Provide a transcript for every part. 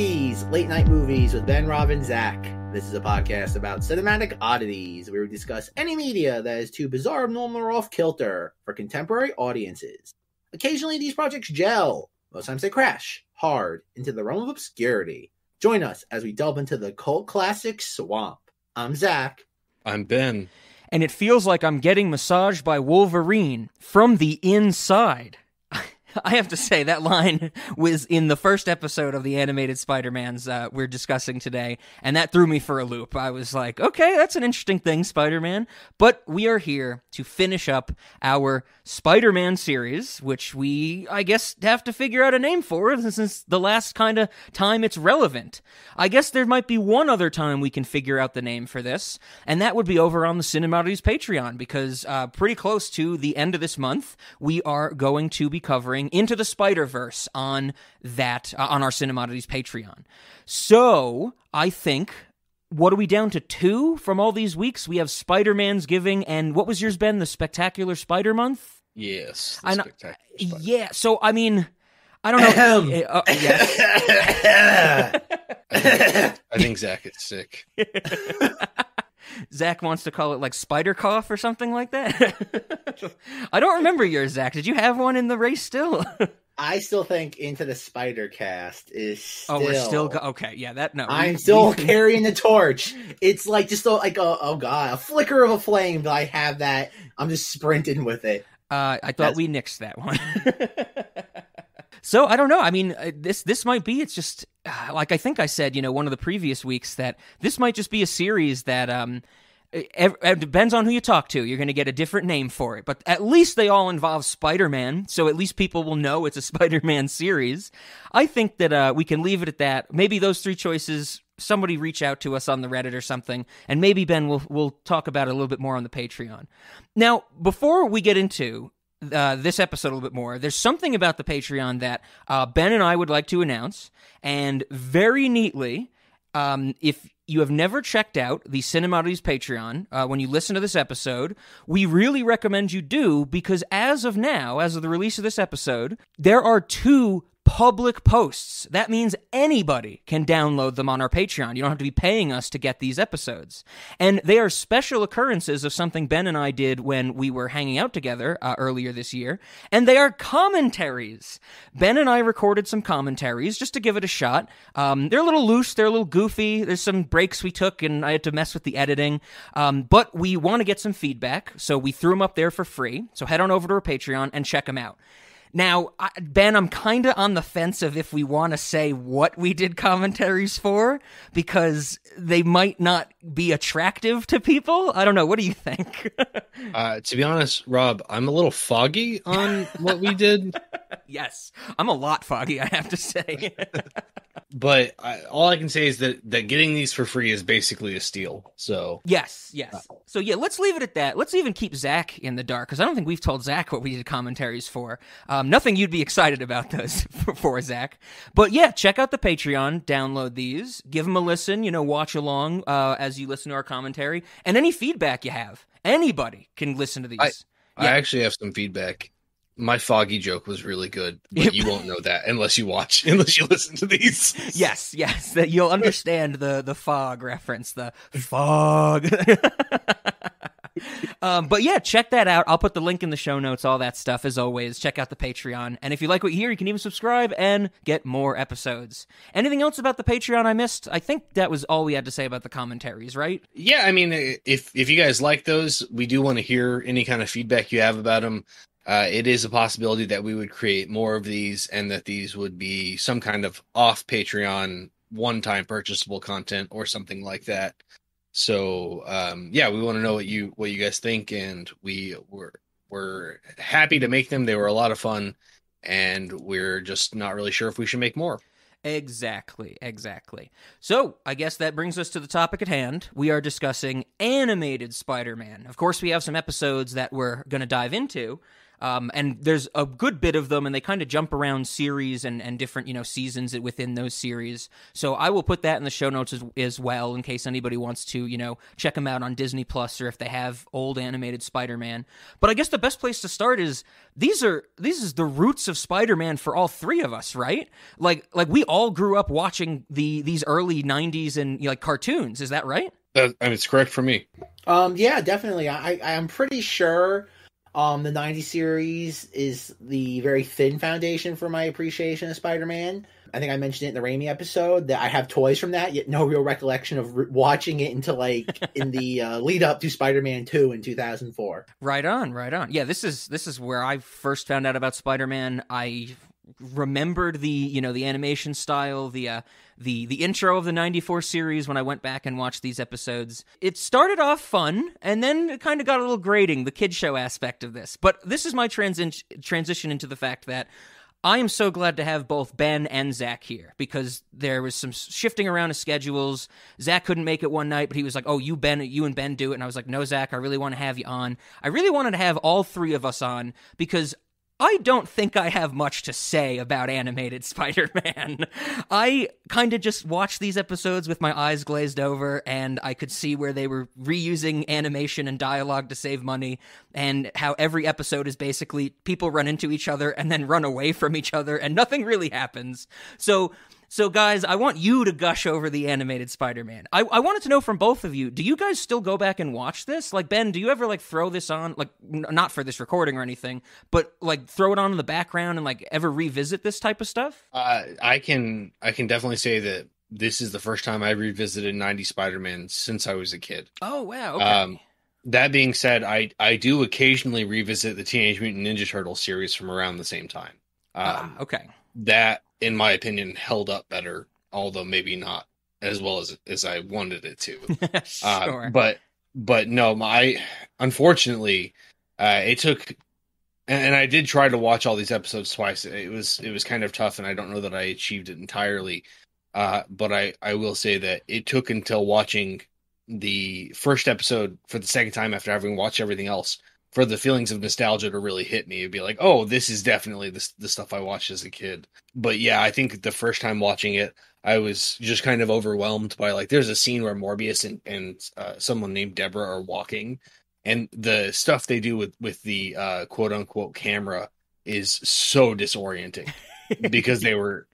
Oddities, late night movies with Ben, Rob, and Zach. This is a podcast about cinematic oddities where we discuss any media that is too bizarre, abnormal, or off kilter for contemporary audiences. Occasionally, these projects gel. Most times, they crash hard into the realm of obscurity. Join us as we delve into the cult classic swamp. I'm Zach. I'm Ben. And it feels like I'm getting massaged by Wolverine from the inside. I have to say, that line was in the first episode of the animated Spider-Mans we're discussing today, and that threw me for a loop. I was like, okay, that's an interesting thing, Spider-Man. But we are here to finish up our Spider-Man series, which we, I guess, have to figure out a name for. This is the last kind of time it's relevant. I guess there might be one other time we can figure out the name for this, and that would be over on the Cinemodities Patreon, because pretty close to the end of this month, we are going to be covering Into the Spider-Verse on our Cinemodities Patreon. So, I think, what are we down to 2 from all these weeks? We have Spider-Man's Giving, and what was yours, Ben? The Spectacular Spider-Month? Yes. Yeah, so, I mean, I don't know. Yes. I think Zach is sick. Zach wants to call it like spider cough or something like that. I don't remember yours, Zach. Did you have one in the race still? I still think Into the Spider-Cast is still... Oh, we're still... Okay, yeah, that... No. I'm still carrying the torch. It's like just a flicker of a flame, but I have that. I'm just sprinting with it. I thought we nixed that one. So, I don't know. I mean, this might be, it's just, like I think I said, one of the previous weeks, that this might just be a series that it depends on who you talk to. You're going to get a different name for it. But at least they all involve Spider-Man, so at least people will know it's a Spider-Man series. I think that we can leave it at that. Maybe those 3 choices, somebody reach out to us on the Reddit or something, and maybe, Ben, we'll talk about it a little bit more on the Patreon. Now, before we get into this episode a little bit more, there's something about the Patreon that Ben and I would like to announce, and very neatly, if you have never checked out the Cinemodities Patreon, when you listen to this episode, we really recommend you do, because as of now, as of the release of this episode, there are 2 public posts. That means anybody can download them on our Patreon. You don't have to be paying us to get these episodes. And they are special occurrences of something Ben and I did when we were hanging out together earlier this year. And they are commentaries. Ben and I recorded some commentaries just to give it a shot. They're a little loose. They're a little goofy. There's some breaks we took and I had to mess with the editing. But we want to get some feedback. So we threw them up there for free. So head on over to our Patreon and check them out. Now, Ben, I'm kind of on the fence of if we want to say what we did commentaries for, because they might not be attractive to people. I don't know. What do you think? To be honest, Rob, I'm a little foggy on what we did. Yes, I'm a lot foggy, I have to say. But all I can say is that getting these for free is basically a steal. So yes. So yeah, let's leave it at that. Let's even keep Zach in the dark, because I don't think we've told Zach what we did commentaries for. Nothing you'd be excited about those for Zach. But yeah, check out the Patreon, download these, give them a listen, watch along as you listen to our commentary, and any feedback you have. Anybody can listen to these. I actually have some feedback. My foggy joke was really good, but you won't know that unless you listen to these. Yes, that you'll understand the fog reference, the fog. But yeah, check that out. I'll put the link in the show notes, all that stuff, as always. Check out the Patreon. And if you like what you hear, you can even subscribe and get more episodes. Anything else about the Patreon I missed? I think that was all we had to say about the commentaries, right? Yeah, I mean, if you guys like those, we do want to hear any kind of feedback you have about them. It is a possibility that we would create more of these, and that these would be some kind of off Patreon, one-time purchasable content or something like that. So, yeah, we want to know what you guys think, and we're happy to make them. They were a lot of fun, and we're just not really sure if we should make more. Exactly. So, I guess that brings us to the topic at hand. We are discussing animated Spider-Man. Of course, we have some episodes that we're going to dive into. And there's a good bit of them, and they kind of jump around series and different, seasons within those series. So I will put that in the show notes as well, in case anybody wants to, check them out on Disney Plus, or if they have old animated Spider-Man. But I guess the best place to start is these is the roots of Spider-Man for all three of us, right? Like we all grew up watching these early 90s and cartoons. Is that right? It's correct for me. Yeah, definitely. I'm pretty sure the 90s series is the very thin foundation for my appreciation of Spider-Man. I think I mentioned it in the Raimi episode that I have toys from that, yet no real recollection of watching it until in the lead up to Spider-Man 2 in 2004. Right on. Yeah, this is where I first found out about Spider-Man. I remembered the animation style, the intro of the 94 series when I went back and watched these episodes. It started off fun, and then it kind of got a little grating, the kid show aspect of this. But this is my transition into the fact that I am so glad to have both Ben and Zach here, because there was some shifting around of schedules. Zach couldn't make it one night, but he was like, "Oh, you and Ben do it." And I was like, "No, Zach, I really want to have you on." I really wanted to have all three of us on because I don't think I have much to say about animated Spider-Man. I kind of just watched these episodes with my eyes glazed over, and I could see where they were reusing animation and dialogue to save money, and how every episode is basically people run into each other and then run away from each other, and nothing really happens. So guys, I want you to gush over the animated Spider-Man. I wanted to know from both of you, do you guys still go back and watch this? Like, Ben, do you ever throw this on, not for this recording or anything, but throw it on in the background and ever revisit this type of stuff? I can definitely say that this is the first time I revisited 90s Spider-Man since I was a kid. Oh, wow. Okay. That being said, I do occasionally revisit the Teenage Mutant Ninja Turtles series from around the same time. Okay. That, in my opinion, held up better, although maybe not as well as I wanted it to. Sure. But no, unfortunately, it took, and I did try to watch all these episodes twice. It was kind of tough, and I don't know that I achieved it entirely. But I will say that it took until watching the first episode for the second time after having watched everything else for the feelings of nostalgia to really hit me. It'd be like, oh, this is definitely the stuff I watched as a kid. But yeah, I think the first time watching it, I was just kind of overwhelmed by there's a scene where Morbius and someone named Deborah are walking, and the stuff they do with the quote unquote camera is so disorienting because they were,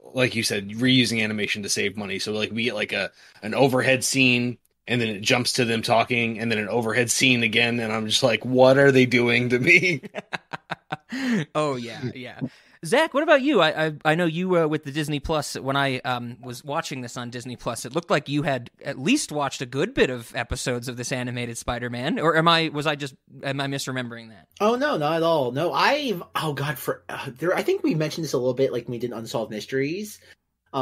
like you said, reusing animation to save money. So we get an overhead scene, and then it jumps to them talking, and then an overhead scene again, and I'm just like, what are they doing to me? Oh, yeah. Zach, what about you? I know you with the Disney Plus, when I was watching this on Disney Plus, it looked like you had at least watched a good bit of episodes of this animated Spider-Man, or am I misremembering that? Oh, no, not at all. No, I think we mentioned this a little bit, we did Unsolved Mysteries.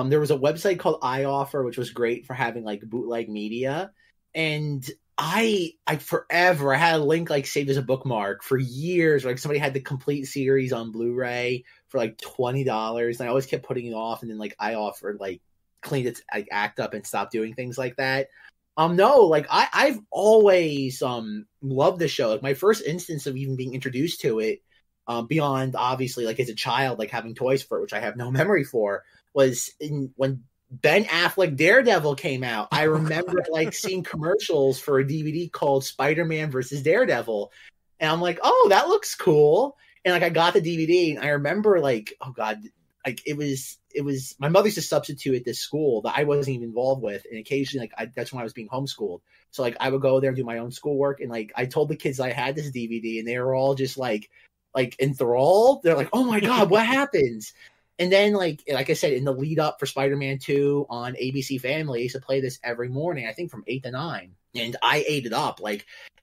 There was a website called iOffer, which was great for having bootleg media. And I forever, I had a link saved as a bookmark for years. Somebody had the complete series on Blu-ray for $20. And I always kept putting it off. And then iOffer cleaned its act up and stopped doing things like that. I've always loved the show. My first instance of even being introduced to it, beyond obviously as a child, having toys for it, which I have no memory for, was when Ben Affleck Daredevil came out. I remember seeing commercials for a DVD called Spider-Man versus Daredevil, and I'm like, oh, that looks cool. And I got the DVD, and I remember oh god, it was my mother used to substitute at this school that I wasn't even involved with, and occasionally that's when I was being homeschooled. So I would go there and do my own schoolwork, and I told the kids I had this DVD, and they were all just enthralled. They're like, oh my god, what happens? And then, like I said, in the lead up for Spider-Man 2 on ABC Family, I used to play this every morning, I think from 8 to 9. And I ate it up.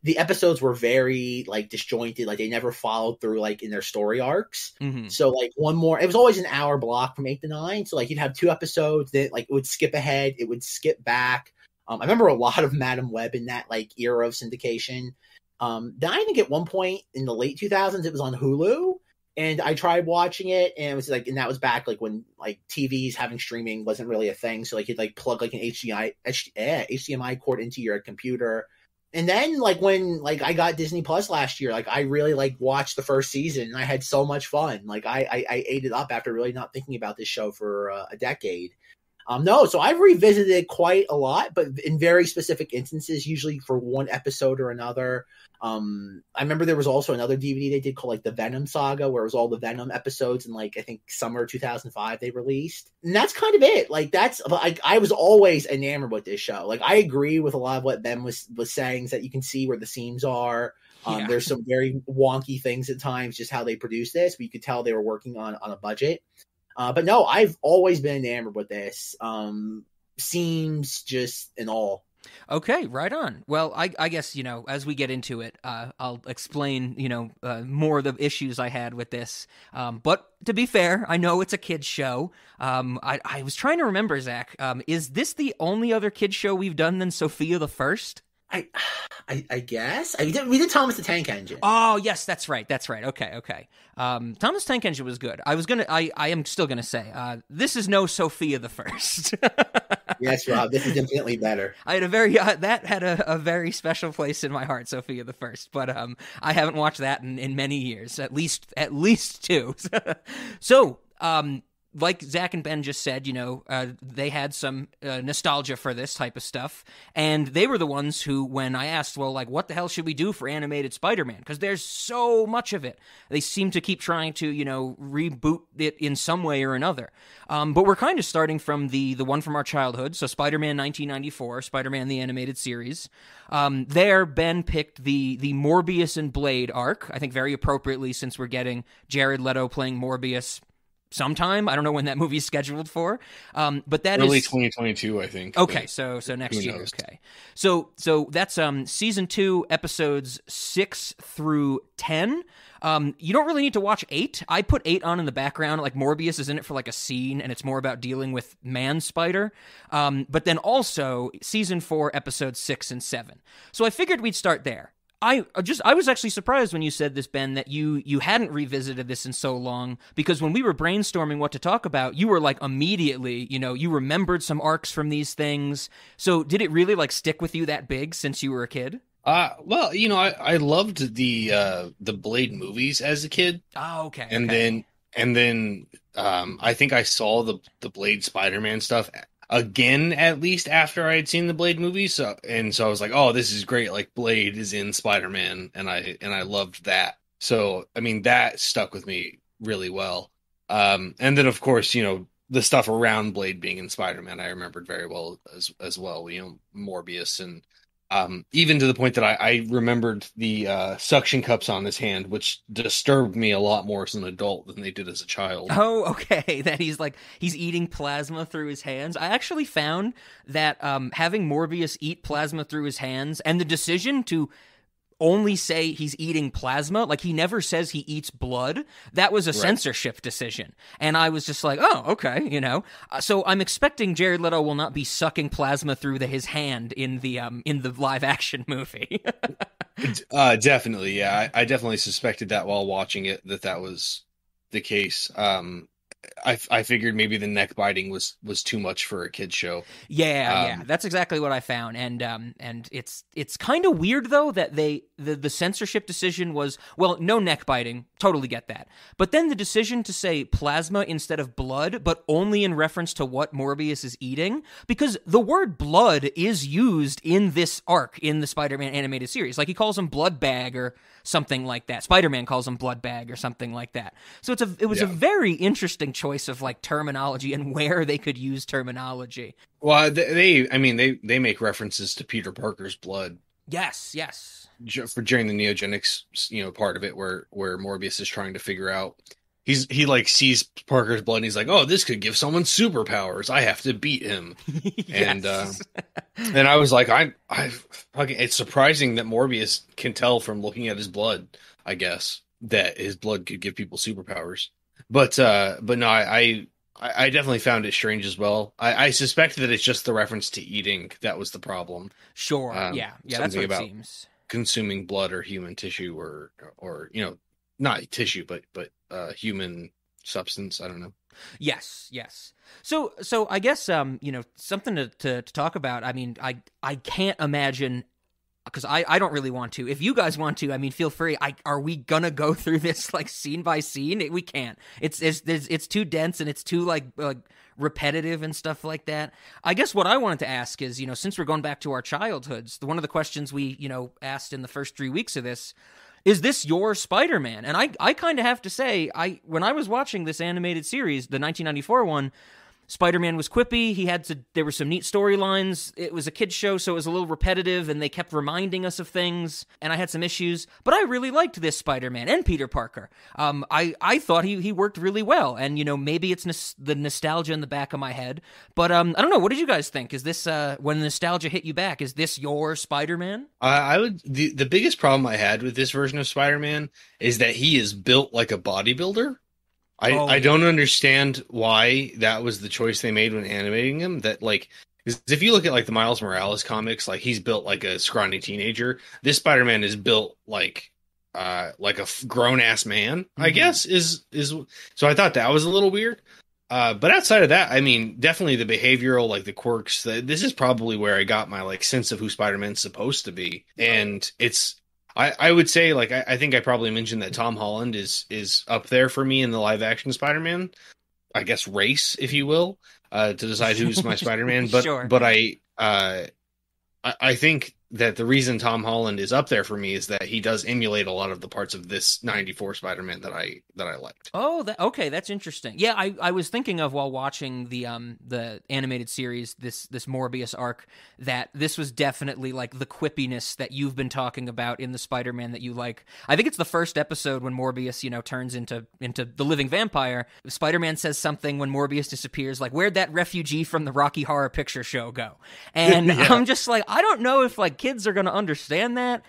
The episodes were very, disjointed. They never followed through, in their story arcs. Mm-hmm. So, it was always an hour block from 8 to 9. So, you'd have 2 episodes that, it would skip ahead. It would skip back. I remember a lot of Madam Web in that, era of syndication. Then I think at one point in the late 2000s, it was on Hulu. And I tried watching it, and it was and that was back when TVs having streaming wasn't really a thing. So you'd plug an HDMI cord into your computer, And then like when like I got Disney Plus last year, like I really like watched the first season and I had so much fun. Like I ate it up after really not thinking about this show for a decade. No, so I've revisited it quite a lot, but in very specific instances, usually for one episode or another. I remember there was also another DVD they did called like the Venom Saga, where it was all the Venom episodes in like I think summer 2005 they released, and that's kind of it. Like that's like I was always enamored with this show. Like I agree with a lot of what Ben was saying, is that you can see where the seams are. Yeah. There's some very wonky things at times, just how they produced this, but you could tell they were working on a budget. But no, I've always been enamored with this. Seems just in all. Okay, right on. Well, I guess, as we get into it, I'll explain, more of the issues I had with this. But to be fair, I know it's a kid's show. I was trying to remember, Zach, is this the only other kid's show we've done than Sophia the First? I guess we did Thomas the Tank Engine. Oh yes, that's right. Okay. Thomas Tank Engine was good. I am still gonna say this is no Sophia the First. Yes, Rob, this is infinitely better. I had that had a very special place in my heart, Sophia the First. But I haven't watched that in many years, at least two. So like Zach and Ben just said, they had some nostalgia for this type of stuff, and they were the ones who, when I asked, well, like, what the hell should we do for animated Spider-Man? Because there's so much of it. They seem to keep trying to, reboot it in some way or another. But we're kind of starting from the one from our childhood, so Spider-Man 1994, Spider-Man the Animated Series. There, Ben picked the Morbius and Blade arc, I think very appropriately, since we're getting Jared Leto playing Morbius sometime. I don't know when that movie's scheduled for. But that early is 2022, I think. Okay, so next year. Okay. So that's season 2, episodes 6 through 10. You don't really need to watch 8. I put 8 on in the background. Like Morbius is in it for like a scene, and it's more about dealing with Man Spider. But then also season 4, episodes 6 and 7. So I figured we'd start there. I was actually surprised when you said this, Ben, that you hadn't revisited this in so long, because when we were brainstorming what to talk about, you were like immediately, you remembered some arcs from these things. So did it really like stick with you that big since you were a kid? Well, I loved the Blade movies as a kid. Oh, okay. And then I think I saw the Blade Spider-Man stuff again, at least after I had seen the Blade movies. So I was like, oh, this is great. Like Blade is in Spider-Man, and I loved that. So, I mean, that stuck with me really well. And then of course, the stuff around Blade being in Spider-Man, I remembered very well as well, Morbius, and even to the point that I remembered the suction cups on his hand, which disturbed me a lot more as an adult than they did as a child. Oh, okay. That he's eating plasma through his hands. I actually found that having Morbius eat plasma through his hands, and the decision to only say he's eating plasma, like he never says he eats blood, that was a censorship decision. And I was just like, oh, okay, So I'm expecting Jared Leto will not be sucking plasma through his hand in the live action movie. Definitely, yeah. I definitely suspected that while watching it, that was the case. I figured maybe the neck biting was too much for a kid's show. Yeah, that's exactly what I found, and it's kind of weird though that the censorship decision was, well, no neck biting, totally get that, but then the decision to say plasma instead of blood, but only in reference to what Morbius is eating, because the word blood is used in this arc in the Spider-Man animated series, like he calls him blood bag or something like that. Spider-Man calls him blood bag or something like that. So it was a very interesting choice of like terminology and where they could use terminology. Well, they make references to Peter Parker's blood. Yes. For during the neogenics, part of it where Morbius is trying to figure out, he like sees Parker's blood and he's like, oh, this could give someone superpowers. I have to beat him. Yes. And I was like, it's surprising that Morbius can tell from looking at his blood, I guess, that his blood could give people superpowers. But no, I definitely found it strange as well. I suspect that it's just the reference to eating that was the problem. Sure. Yeah, that's what it seems. Consuming blood or human tissue or not tissue, but human substance. I don't know. Yes. So I guess something to talk about. I mean, I can't imagine because I don't really want to. If you guys want to, I mean, feel free. Are we gonna go through this like scene by scene? We can't. It's too dense and it's too like repetitive and stuff like that. I guess what I wanted to ask is, since we're going back to our childhoods, one of the questions we asked in the first 3 weeks of this. Is this your Spider-Man? And I kind of have to say, when I was watching this animated series, the 1994 one, Spider-Man was quippy. There were some neat storylines. It was a kid's show, so it was a little repetitive, and they kept reminding us of things, and I had some issues. But I really liked this Spider-Man and Peter Parker. I thought he worked really well, and, maybe it's the nostalgia in the back of my head. But I don't know. What did you guys think? Is this, when nostalgia hit you back, is this your Spider-Man? The biggest problem I had with this version of Spider-Man is that he is built like a bodybuilder. I don't understand why that was the choice they made when animating him. That if you look at the Miles Morales comics, he's built like a scrawny teenager. This Spider-Man is built like a grown ass man. Mm-hmm. I guess is so. I thought that was a little weird. But outside of that, I mean, definitely the behavioral, the quirks. This is probably where I got my sense of who Spider-Man's supposed to be, and it's. I would say, I think I probably mentioned that Tom Holland is up there for me in the live-action Spider-Man, I guess, race, if you will, to decide who's my Spider-Man. But sure. But I think that the reason Tom Holland is up there for me is that he does emulate a lot of the parts of this 94 Spider-Man that I liked. Oh, okay, that's interesting. Yeah, I was thinking of while watching the animated series, this Morbius arc, that this was definitely the quippiness that you've been talking about in the Spider-Man that you like. I think it's the first episode when Morbius, turns into the living vampire. Spider-Man says something when Morbius disappears, where'd that refugee from the Rocky Horror Picture Show go? And yeah. I'm just I don't know if kids are going to understand that.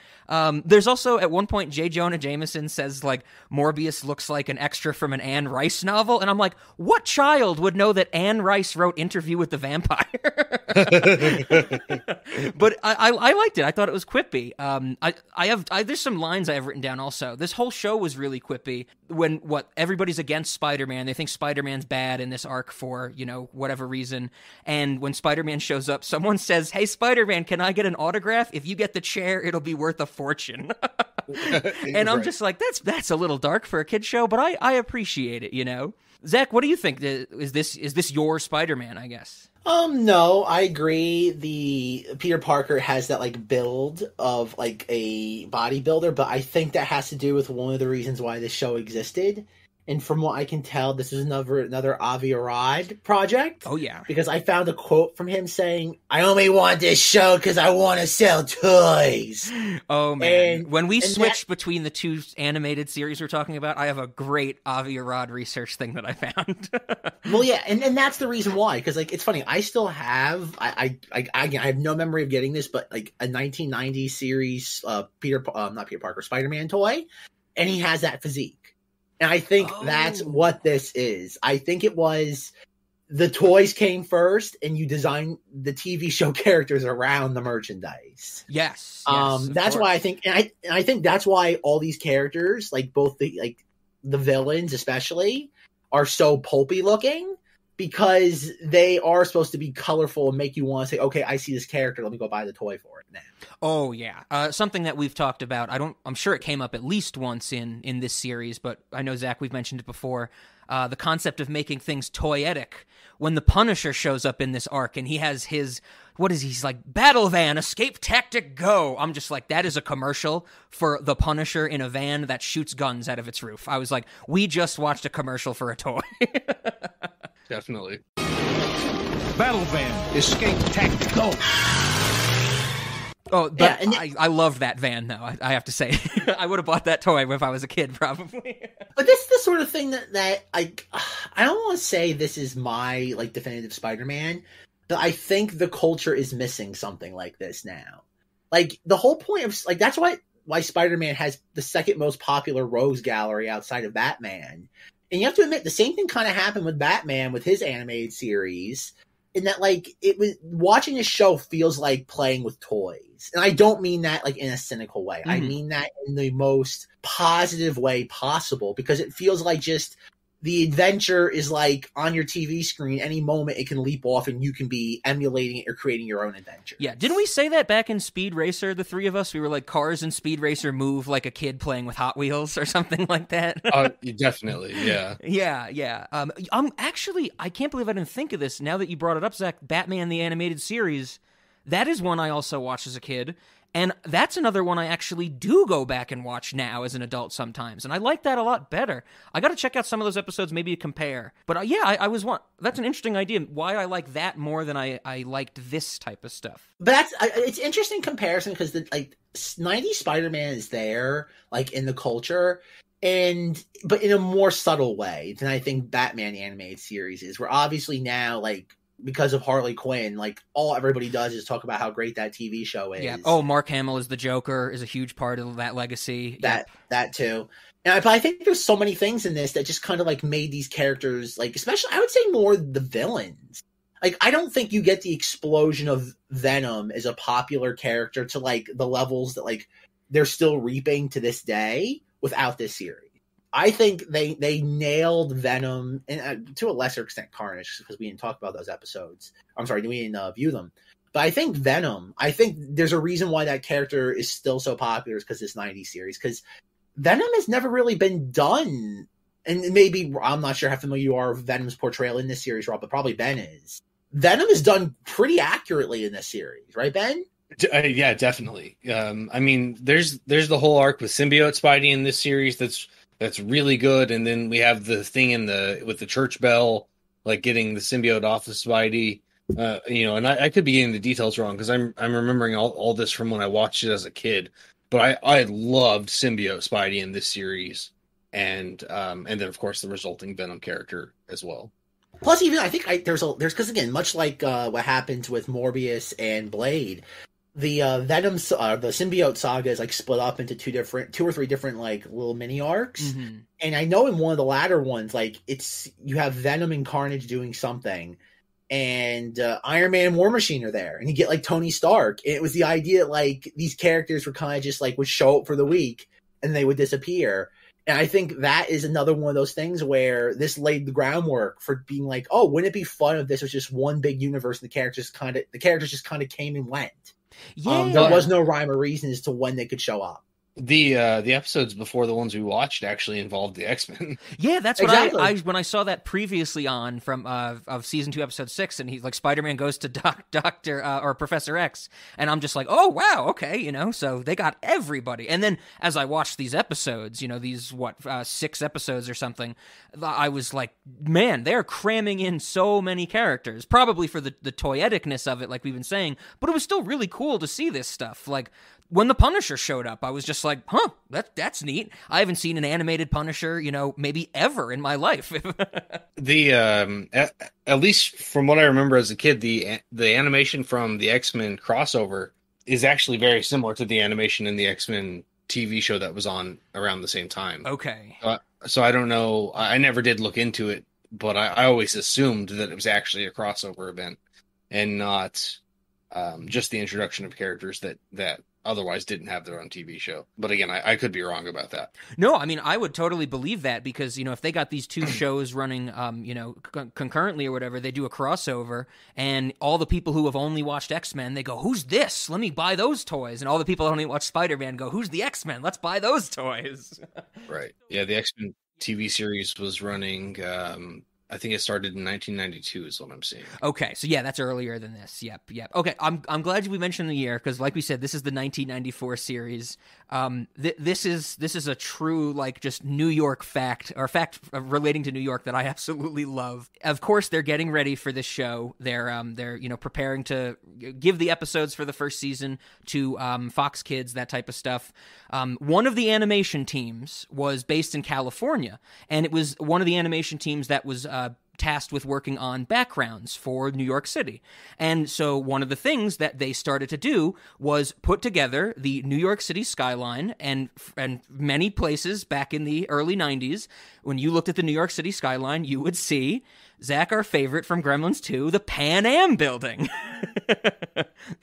There's also, at one point, J. Jonah Jameson says, Morbius looks like an extra from an Anne Rice novel. And I'm like, what child would know that Anne Rice wrote Interview with the Vampire? But I liked it. I thought it was quippy. There's some lines I have written down also. This whole show was really quippy. When everybody's against Spider-Man. They think Spider-Man's bad in this arc for, whatever reason. And when Spider-Man shows up, someone says, hey, Spider-Man, can I get an autograph? If you get the chair, it'll be worth a fortune. And I'm just that's a little dark for a kid's show, but I appreciate it, Zach, what do you think? Is this your Spider-Man, I guess? No, I agree. The Peter Parker has that build of a bodybuilder, but I think that has to do with one of the reasons why this show existed. And from what I can tell, this is another Avi Arad project. Oh, yeah. Because I found a quote from him saying, I only want this show because I want to sell toys. Oh, man. When we switched between the two animated series we're talking about, I have a great Avi Arad research thing that I found. Well, yeah, and that's the reason why. Because, it's funny. I still have, I have no memory of getting this, but, a 1990 series not Peter Parker, Spider-Man toy. And he has that physique. And I think that's what this is. I think it was the toys came first, and you designed the TV show characters around the merchandise. Yes. That's why I think, and I think that's why all these characters, both the villains especially, are so pulpy looking, because they are supposed to be colorful and make you want to say, okay, I see this character, let me go buy the toy for it now. Oh, yeah. Something that we've talked about, I'm sure it came up at least once in this series, but I know, Zach, we've mentioned it before, the concept of making things toyetic. When the Punisher shows up in this arc and he has his, he's battle van, escape tactic, go. I'm just that is a commercial for the Punisher in a van that shoots guns out of its roof. I was we just watched a commercial for a toy. Definitely. Battle van, escape tactic, go. Oh, but yeah, I love that van, though, I have to say. I would have bought that toy if I was a kid, probably. But this is the sort of thing that I don't want to say this is my, definitive Spider-Man, but I think the culture is missing something like this now. The whole point of, that's why Spider-Man has the second most popular rogues gallery outside of Batman. And you have to admit, the same thing kind of happened with Batman with his animated series, in that, it was watching a show feels like playing with toys. And I don't mean that, in a cynical way. Mm-hmm. I mean that in the most positive way possible, because it feels like just the adventure is like on your TV screen. Any moment it can leap off and you can be emulating it or creating your own adventure. Yeah. Didn't we say that back in Speed Racer, the three of us? We were like, cars in Speed Racer move like a kid playing with Hot Wheels or something like that. Definitely, yeah. Yeah. I can't believe I didn't think of this. Now that you brought it up, Zach, Batman the Animated Series, that is one I also watched as a kid. And that's another one I actually do go back and watch now as an adult sometimes. And I like that a lot better. I got to check out some of those episodes, maybe compare. But I was one. That's an interesting idea. Why I like that more than I liked this type of stuff. But it's interesting comparison because the 90s Spider-Man is there, like in the culture, but in a more subtle way than I think Batman the Animated Series is. Where obviously now, like, because of Harley Quinn, like all everybody does is talk about how great that TV show is. Yeah. Oh, Mark Hamill is the Joker is a huge part of that legacy. That too. But I think there's so many things in this that just kind of like made these characters, like, especially I would say more the villains. Like, I don't think you get the explosion of Venom as a popular character to like the levels that like they're still reaping to this day without this series. I think they nailed Venom, and to a lesser extent Carnage, because we didn't talk about those episodes. I'm sorry, we didn't view them. But I think Venom, there's a reason why that character is still so popular is because this 90s series. Because Venom has never really been done. And maybe, I'm not sure how familiar you are with Venom's portrayal in this series, Rob, but probably Ben is. Venom is done pretty accurately in this series, right, Ben? Yeah, definitely. I mean, there's the whole arc with symbiote Spidey in this series that's really good, and then we have the thing with the church bell, like getting the symbiote off of Spidey. And I could be getting the details wrong because I'm remembering all this from when I watched it as a kid. But I loved symbiote Spidey in this series, and then of course the resulting Venom character as well. Plus, even I think there's because again, much like what happened with Morbius and Blade. The Venom, the symbiote saga is like split up into two or three different like little mini arcs, Mm-hmm. and I know in one of the latter ones, like you have Venom and Carnage doing something, and Iron Man and War Machine are there, and you get like Tony Stark. And it was the idea that like these characters were kind of just like would show up for the week and they would disappear. And I think that is another one of those things where this laid the groundwork for being like, oh, wouldn't it be fun if this was just one big universe and the characters just kind of came and went. Yeah. There was no rhyme or reason as to when they could show up. The episodes before the ones we watched actually involved the X-Men. Yeah, that's what exactly. when I saw that previously on from of season 2, episode 6, and he's like Spider-Man goes to Doctor or Professor X, and I'm just like, oh wow, okay, so they got everybody. And then as I watched these episodes, these 6 episodes or something, I was like, man, they're cramming in so many characters, probably for the toyeticness of it, like we've been saying, but it was still really cool to see this stuff, like. When the Punisher showed up, I was just like, huh, that's neat. I haven't seen an animated Punisher, maybe ever in my life. At least from what I remember as a kid, the animation from the X-Men crossover is actually very similar to the animation in the X-Men TV show that was on around the same time. Okay. So I don't know. I never did look into it, but I always assumed that it was actually a crossover event and not just the introduction of characters that otherwise didn't have their own TV show. But again, I could be wrong about that. No, I mean, I would totally believe that because, if they got these two shows running, concurrently or whatever, they do a crossover and all the people who have only watched X-Men, they go, who's this? Let me buy those toys. And all the people that only watch Spider-Man go, who's the X-Men? Let's buy those toys. Right. Yeah, the X-Men TV series was running, I think it started in 1992 is what I'm seeing. Okay, so yeah, that's earlier than this. Yep. Okay, I'm glad we mentioned the year because, like we said, this is the 1994 series. This is a true like just New York fact relating to New York that I absolutely love. Of course, they're getting ready for this show. They're preparing to give the episodes for the first season to Fox Kids, that type of stuff. One of the animation teams was based in California, and it was one of the animation teams that was tasked with working on backgrounds for New York City. And so one of the things that they started to do was put together the New York City skyline and many places back in the early 90s. When you looked at the New York City skyline, you would see, Zach, our favorite from Gremlins 2, the Pan Am building.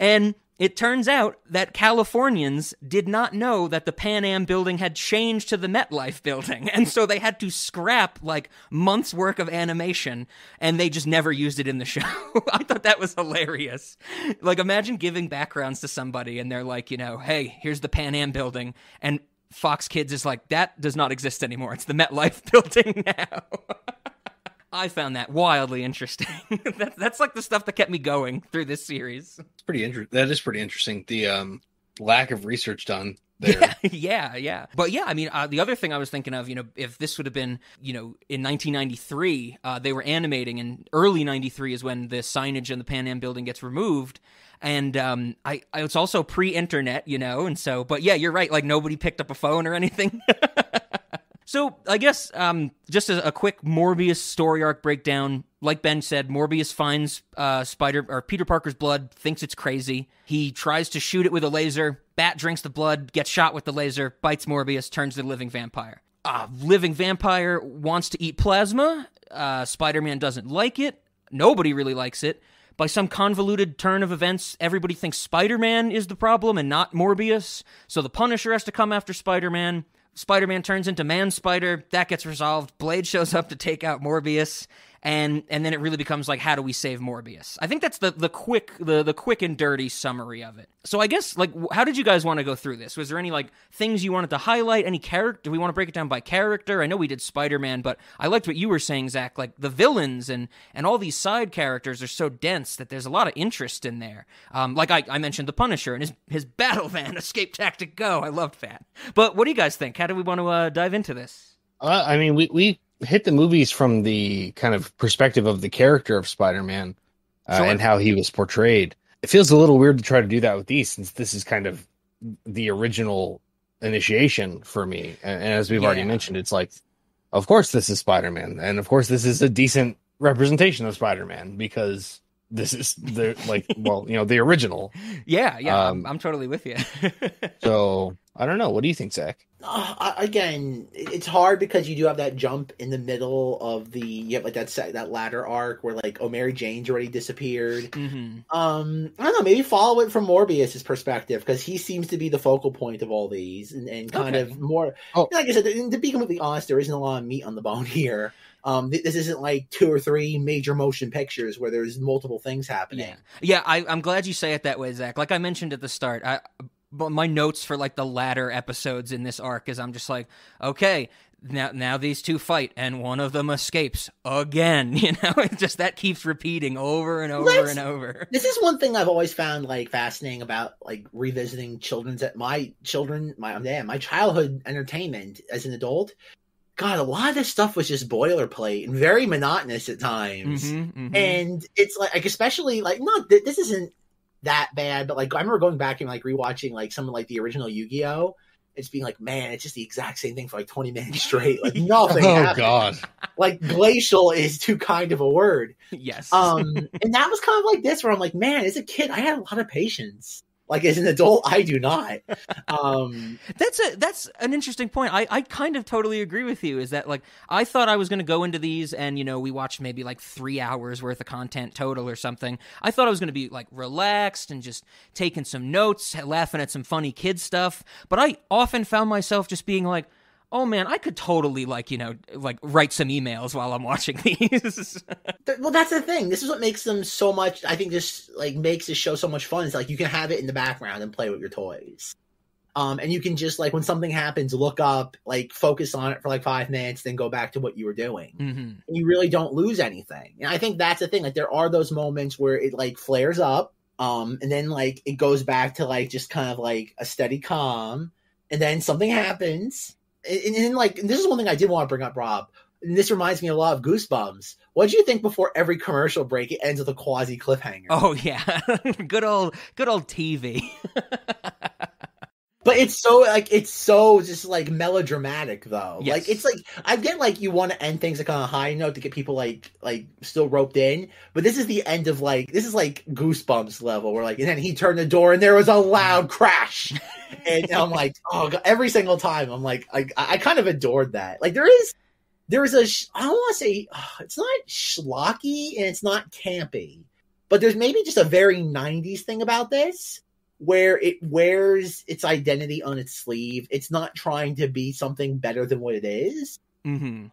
And It turns out that Californians did not know that the Pan Am building had changed to the MetLife building, and so they had to scrap, like, months' work of animation, and they just never used it in the show. I thought that was hilarious. Like, imagine giving backgrounds to somebody, and they're like, hey, here's the Pan Am building, and Fox Kids is like, that does not exist anymore. It's the MetLife building now. I found that wildly interesting. That's like the stuff that kept me going through this series. It's pretty interesting. That is pretty interesting. The lack of research done there. Yeah. But yeah, I mean, the other thing I was thinking of, if this would have been, in 1993, they were animating, and early 93 is when the signage in the Pan Am building gets removed. And it's also pre-internet, and so, but yeah, you're right. Like, nobody picked up a phone or anything. So I guess just a quick Morbius story arc breakdown. Like Ben said, Morbius finds Peter Parker's blood, thinks it's crazy. He tries to shoot it with a laser. Bat drinks the blood, gets shot with the laser, bites Morbius, turns to a living vampire. Living vampire wants to eat plasma. Spider-Man doesn't like it. Nobody really likes it. By some convoluted turn of events, everybody thinks Spider-Man is the problem and not Morbius. So the Punisher has to come after Spider-Man. Spider-Man turns into Man-Spider. That gets resolved. Blade shows up to take out Morbius. And then it really becomes like, how do we save Morbius? I think that's the quick and dirty summary of it. So I guess, like, how did you guys want to go through this? Was there any, like, things you wanted to highlight? Any character? Do we want to break it down by character? I know we did Spider-Man, but I liked what you were saying, Zach. Like, the villains and all these side characters are so dense that there's a lot of interest in there. Like I mentioned the Punisher and his battle van, escape tactic go. I loved that. But what do you guys think? How do we want to dive into this? I mean, we hit the movies from the kind of perspective of the character of Spider-Man Sure. and how he was portrayed. It feels a little weird to try to do that with these, since this is kind of the original initiation for me. And as we've already mentioned, it's like, of course this is Spider-Man, and of course this is a decent representation of Spider-Man, because this is the the original. Yeah, I'm totally with you. So I don't know. What do you think, Zach? Again, it's hard because you do have that jump in the middle of you have like that ladder arc where like Mary Jane's already disappeared. Mm-hmm. I don't know, maybe follow it from Morbius's perspective, because he seems to be the focal point of all these and kind of more. Like I said, to be completely honest, there isn't a lot of meat on the bone here. This isn't like 2 or 3 major motion pictures where there's multiple things happening. Yeah, I'm glad you say it that way, Zach. Like I mentioned at the start, but my notes for like the latter episodes in this arc is I'm just like, okay, now these two fight and one of them escapes again. It's just that keeps repeating over and over and over. This is one thing I've always found like fascinating about like revisiting my childhood entertainment as an adult. God, a lot of this stuff was just boilerplate and very monotonous at times. Mm-hmm. And it's like especially like, this isn't that bad, but like I remember going back and like rewatching like some of like the original Yu-Gi-Oh! It's being like, man, it's just the exact same thing for like 20 minutes straight. Like nothing happened. God. Like glacial is too kind of a word. Yes. And that was kind of like this, where I'm like, man, as a kid, I had a lot of patience. Like as an adult, I do not. That's an interesting point. I kind of totally agree with you. Is that like I thought I was going to go into these and we watched maybe like 3 hours worth of content total or something. I thought I was going to be like relaxed and just taking some notes, laughing at some funny kid stuff. But I often found myself just being like, oh man, I could totally like write some emails while I'm watching these. Well, that's the thing. This is what makes them so much, I think, just like makes this show so much fun. It's like you can have it in the background and play with your toys. And you can just like when something happens, look up, like focus on it for like 5 minutes, then go back to what you were doing. Mm-hmm. And you really don't lose anything. And I think that's the thing. Like there are those moments where it like flares up, and then like it goes back to like just kind of like a steady calm, and then something happens. And like, this is one thing I did want to bring up, Rob. And this reminds me a lot of Goosebumps. What did you think before every commercial break? It ends with a quasi cliffhanger. Oh yeah, good old TV. But it's so just like melodramatic though. Yes. Like it's like I get like you want to end things like on a high note to get people like still roped in, but this is the end of like this is like Goosebumps level where like and then he turned the door and there was a loud crash, and I'm like, oh God, every single time I'm like I kind of adored that. Like there is I don't want to say it's not schlocky and it's not campy, but there's maybe just a very 90s thing about this. where it wears its identity on its sleeve. It's not trying to be something better than what it is. Mm-hmm.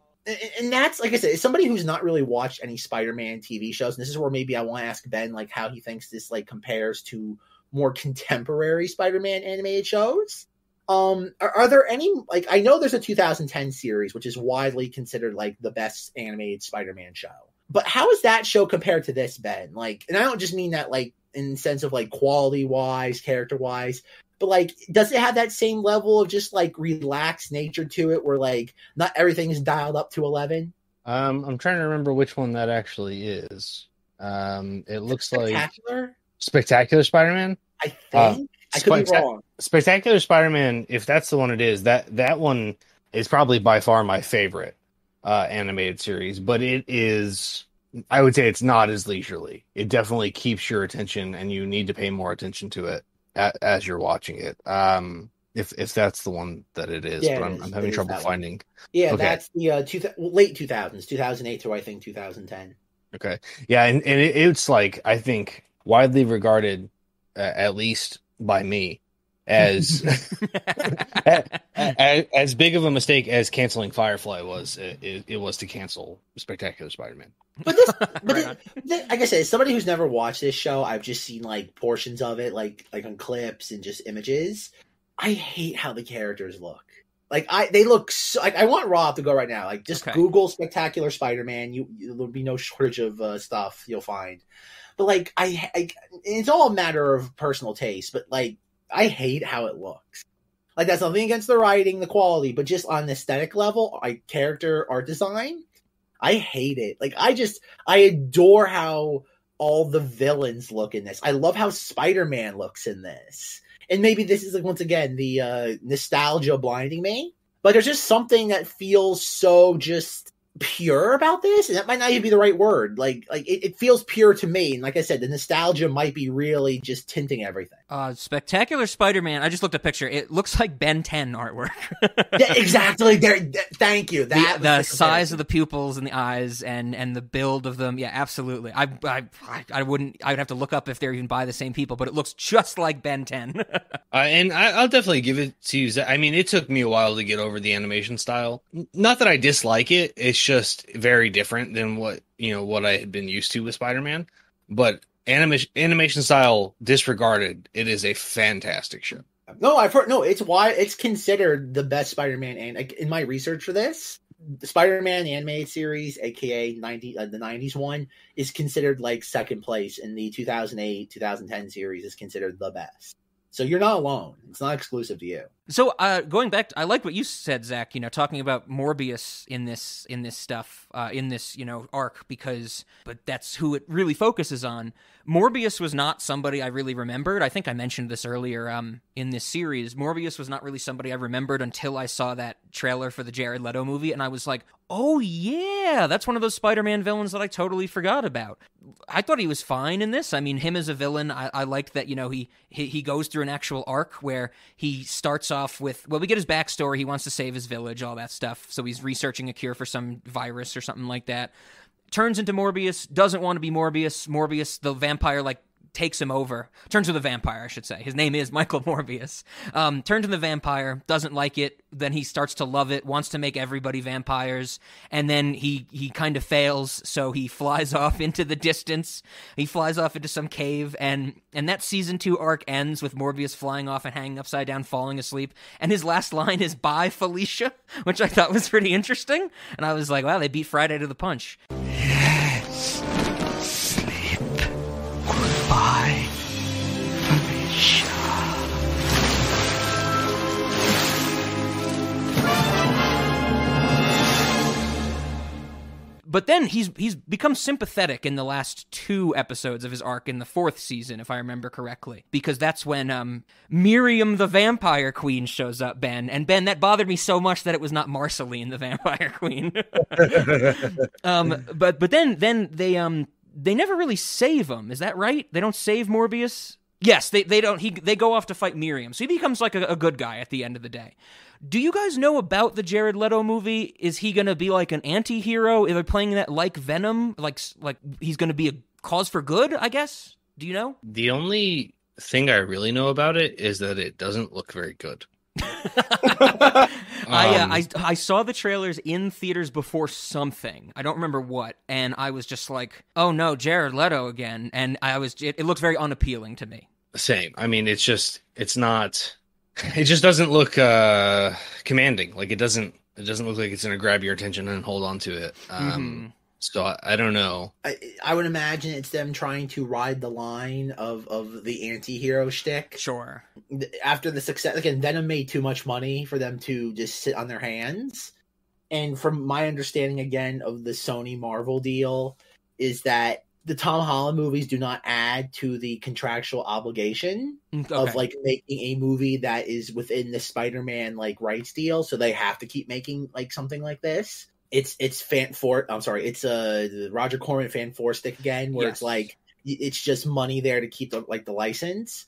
And that's, like I said, as somebody who's not really watched any Spider-Man TV shows, and this is where maybe I want to ask Ben, like, how he thinks this, like, compares to more contemporary Spider-Man animated shows. Are there any, like, I know there's a 2010 series, which is widely considered, like, the best animated Spider-Man show. But how is that show compared to this, Ben? Like, and I don't just mean that, like, in the sense of, like, quality-wise, character-wise, but, like, does it have that same level of just, like, relaxed nature to it where, like, not everything is dialed up to 11? I'm trying to remember which one that actually is. It looks Spectacular? like Spectacular Spider-Man? I think. I could be wrong. Spectacular Spider-Man, if that's the one it is, that one is probably by far my favorite animated series, but it is, I would say it's not as leisurely. It definitely keeps your attention, and you need to pay more attention to it as you're watching it. If that's the one that it is, Yeah, but I'm having trouble finding. Yeah, Okay. that's the late 2000s, 2008 to I think 2010. Okay. Yeah, and it's like, I think, widely regarded, at least by me, as as big of a mistake as canceling Firefly was. It was to cancel Spectacular Spider-Man. But like I said, as somebody who's never watched this show, I've just seen like portions of it, like on clips and just images. I hate how the characters look. Like they look so. Like, I want Rob to go right now. Like, just Google Spectacular Spider-Man. There'll be no shortage of stuff you'll find. But like, it's all a matter of personal taste. But like, I hate how it looks. Like, that's nothing against the writing, the quality, but just on an aesthetic level, like character art design, I hate it. Like, I adore how all the villains look in this. I love how Spider-Man looks in this. And maybe this is, like, once again, the nostalgia blinding me. But there's just something that feels so just pure about this. And that might not even be the right word. Like it feels pure to me. And like I said, the nostalgia might be really just tinting everything. Spectacular Spider-Man. I just looked at a picture. It looks like Ben 10 artwurk. Yeah, exactly. Thank you. The size of the pupils and the eyes and the build of them. Yeah, absolutely. I wouldn't. I would have to look up if they're even by the same people, but it looks just like Ben 10. And I'll definitely give it to you. I mean, it took me a while to get over the animation style. Not that I dislike it. It's just very different than what I had been used to with Spider-Man. But animation style disregarded, it is a fantastic show. No, I've heard. No, it's why it's considered the best Spider-Man. And in my research for this, the Spider-Man animated series, aka the 90s one, is considered like second place, and the 2008-2010 series is considered the best. So you're not alone. It's not exclusive to you. So going back, I like what you said, Zach. Talking about Morbius in this stuff, in this arc, but that's who it really focuses on. Morbius was not somebody I really remembered. I think I mentioned this earlier in this series. Morbius was not really somebody I remembered until I saw that trailer for the Jared Leto movie, and I was like, oh yeah, that's one of those Spider-Man villains that I totally forgot about. I thought he was fine in this. I mean, him as a villain, I liked that, he goes through an actual arc where he starts off with, we get his backstory. He wants to save his village, all that stuff. So he's researching a cure for some virus or something like that. Turns into Morbius, doesn't want to be Morbius. Morbius, the vampire, takes him over. Turns into a vampire, I should say. His name is Michael Morbius. Turns into the vampire, doesn't like it. Then he starts to love it, wants to make everybody vampires. And then he kind of fails, so he flies off into the distance. He flies off into some cave, and that season 2 arc ends with Morbius flying off and hanging upside down, falling asleep. And his last line is, "Bye, Felicia," which I thought was pretty interesting. And I was like, wow, they beat Friday to the punch. Yes. Sleep. Goodbye, Felicia. But then he's become sympathetic in the last 2 episodes of his arc in the 4th season, if I remember correctly. Because that's when Miriam the Vampire Queen shows up, Ben. And Ben, that bothered me so much that it was not Marceline the Vampire Queen. But then they never really save him. Is that right? They don't save Morbius? Yes, they don't. They go off to fight Miriam. So he becomes like a good guy at the end of the day. Do you guys know about the Jared Leto movie? Is he going to be like an anti-hero? Are they playing that like Venom? Like he's going to be a cause for good, I guess? Do you know? The only thing I really know about it is that it doesn't look very good. I saw the trailers in theaters before something. I don't remember what, and I was just like, "Oh no, Jared Leto again!" And it looks very unappealing to me. Same. I mean, it just doesn't look commanding. Like it doesn't look like it's going to grab your attention and hold on to it. So I don't know. I would imagine it's them trying to ride the line of the anti-hero shtick. Sure. After the success, again, Venom made too much money for them to just sit on their hands. And from my understanding, again, of the Sony Marvel deal, is that the Tom Holland movies do not add to the contractual obligation of like making a movie that is within the Spider-Man like rights deal. So they have to keep making like something like this. It's Roger Corman fan four stick again, where It's like it's just money there to keep the license.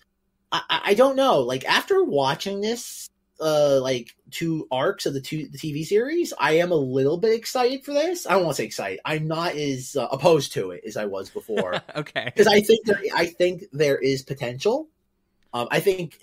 I don't know. Like after watching this, like 2 arcs of the TV series, I am a little bit excited for this. I don't want to say excited. I'm not as opposed to it as I was before. Okay, because I think there is potential. I think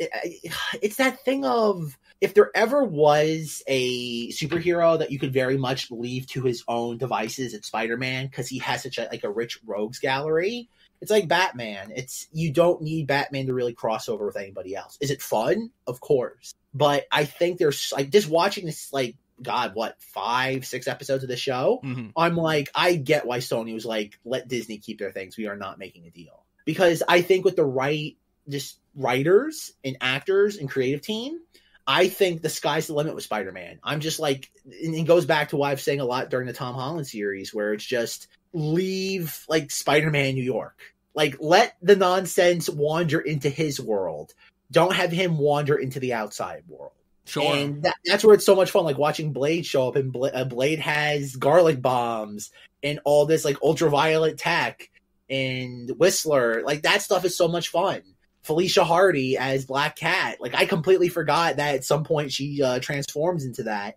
it's that thing of, if there ever was a superhero that you could very much leave to his own devices, it's Spider-Man, because he has such a rich rogues gallery. It's like Batman. You don't need Batman to really cross over with anybody else. Is it fun? Of course. But I think there's like, just watching this, like, God, what, 5-6 episodes of the show? Mm-hmm. I'm like, I get why Sony was like, let Disney keep their things. We are not making a deal. Because I think with the right just writers and actors and creative team, I think the sky's the limit with Spider-Man. I'm just like, and it goes back to what I've saying a lot during the Tom Holland series, where it's just leave like Spider-Man in New York. Like, let the nonsense wander into his world. Don't have him wander into the outside world. Sure. And that's where it's so much fun, like watching Blade show up, and Blade has garlic bombs and all this like ultraviolet tech, and Whistler. Like, that stuff is so much fun. Felicia Hardy as Black Cat. Like, I completely forgot that at some point she transforms into that.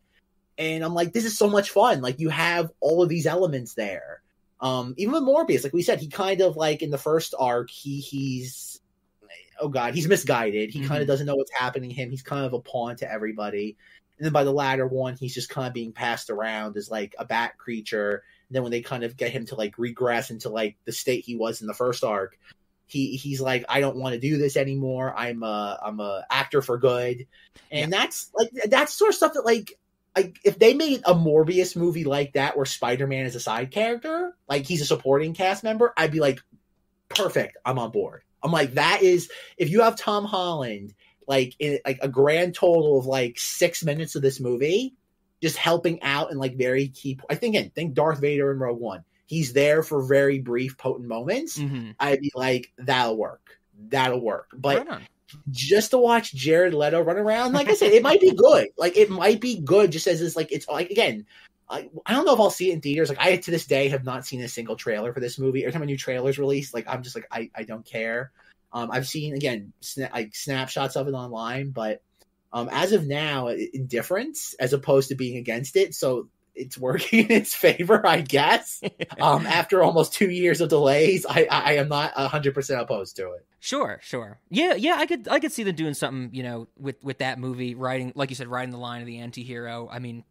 And I'm like, this is so much fun. Like, you have all of these elements there. Even with Morbius, like we said, he kind of like in the first arc, he's misguided. He kind of doesn't know what's happening to him. He's kind of a pawn to everybody. And then by the latter one, he's just kind of being passed around as like a bat creature. And then when they kind of get him to like regress into like the state he was in the first arc, he's like, I don't want to do this anymore. I'm a actor for good. And that's sort of stuff that like if they made a Morbius movie like that where Spider-Man is a side character, like he's a supporting cast member, I'd be like, perfect, I'm on board. I'm like, that is, if you have Tom Holland like in like a grand total of like 6 minutes of this movie, just helping out in like very key. I think Darth Vader in Rogue One. He's there for very brief, potent moments. Mm-hmm. I'd be like, that'll work. But right, just to watch Jared Leto run around, like I said, it might be good. Like, it might be good just as it's like, it's like, again, I don't know if I'll see it in theaters. Like, I, to this day, have not seen a single trailer for this movie. Every time a new trailer's released, like, I'm just like, I don't care. I've seen, again, snapshots of it online, but as of now, indifference as opposed to being against it. So it's working in its favor, I guess. After almost 2 years of delays, I am not 100% opposed to it. Sure. Yeah, I could see them doing something, you know, with that movie, riding, like you said, riding the line of the anti-hero. I mean,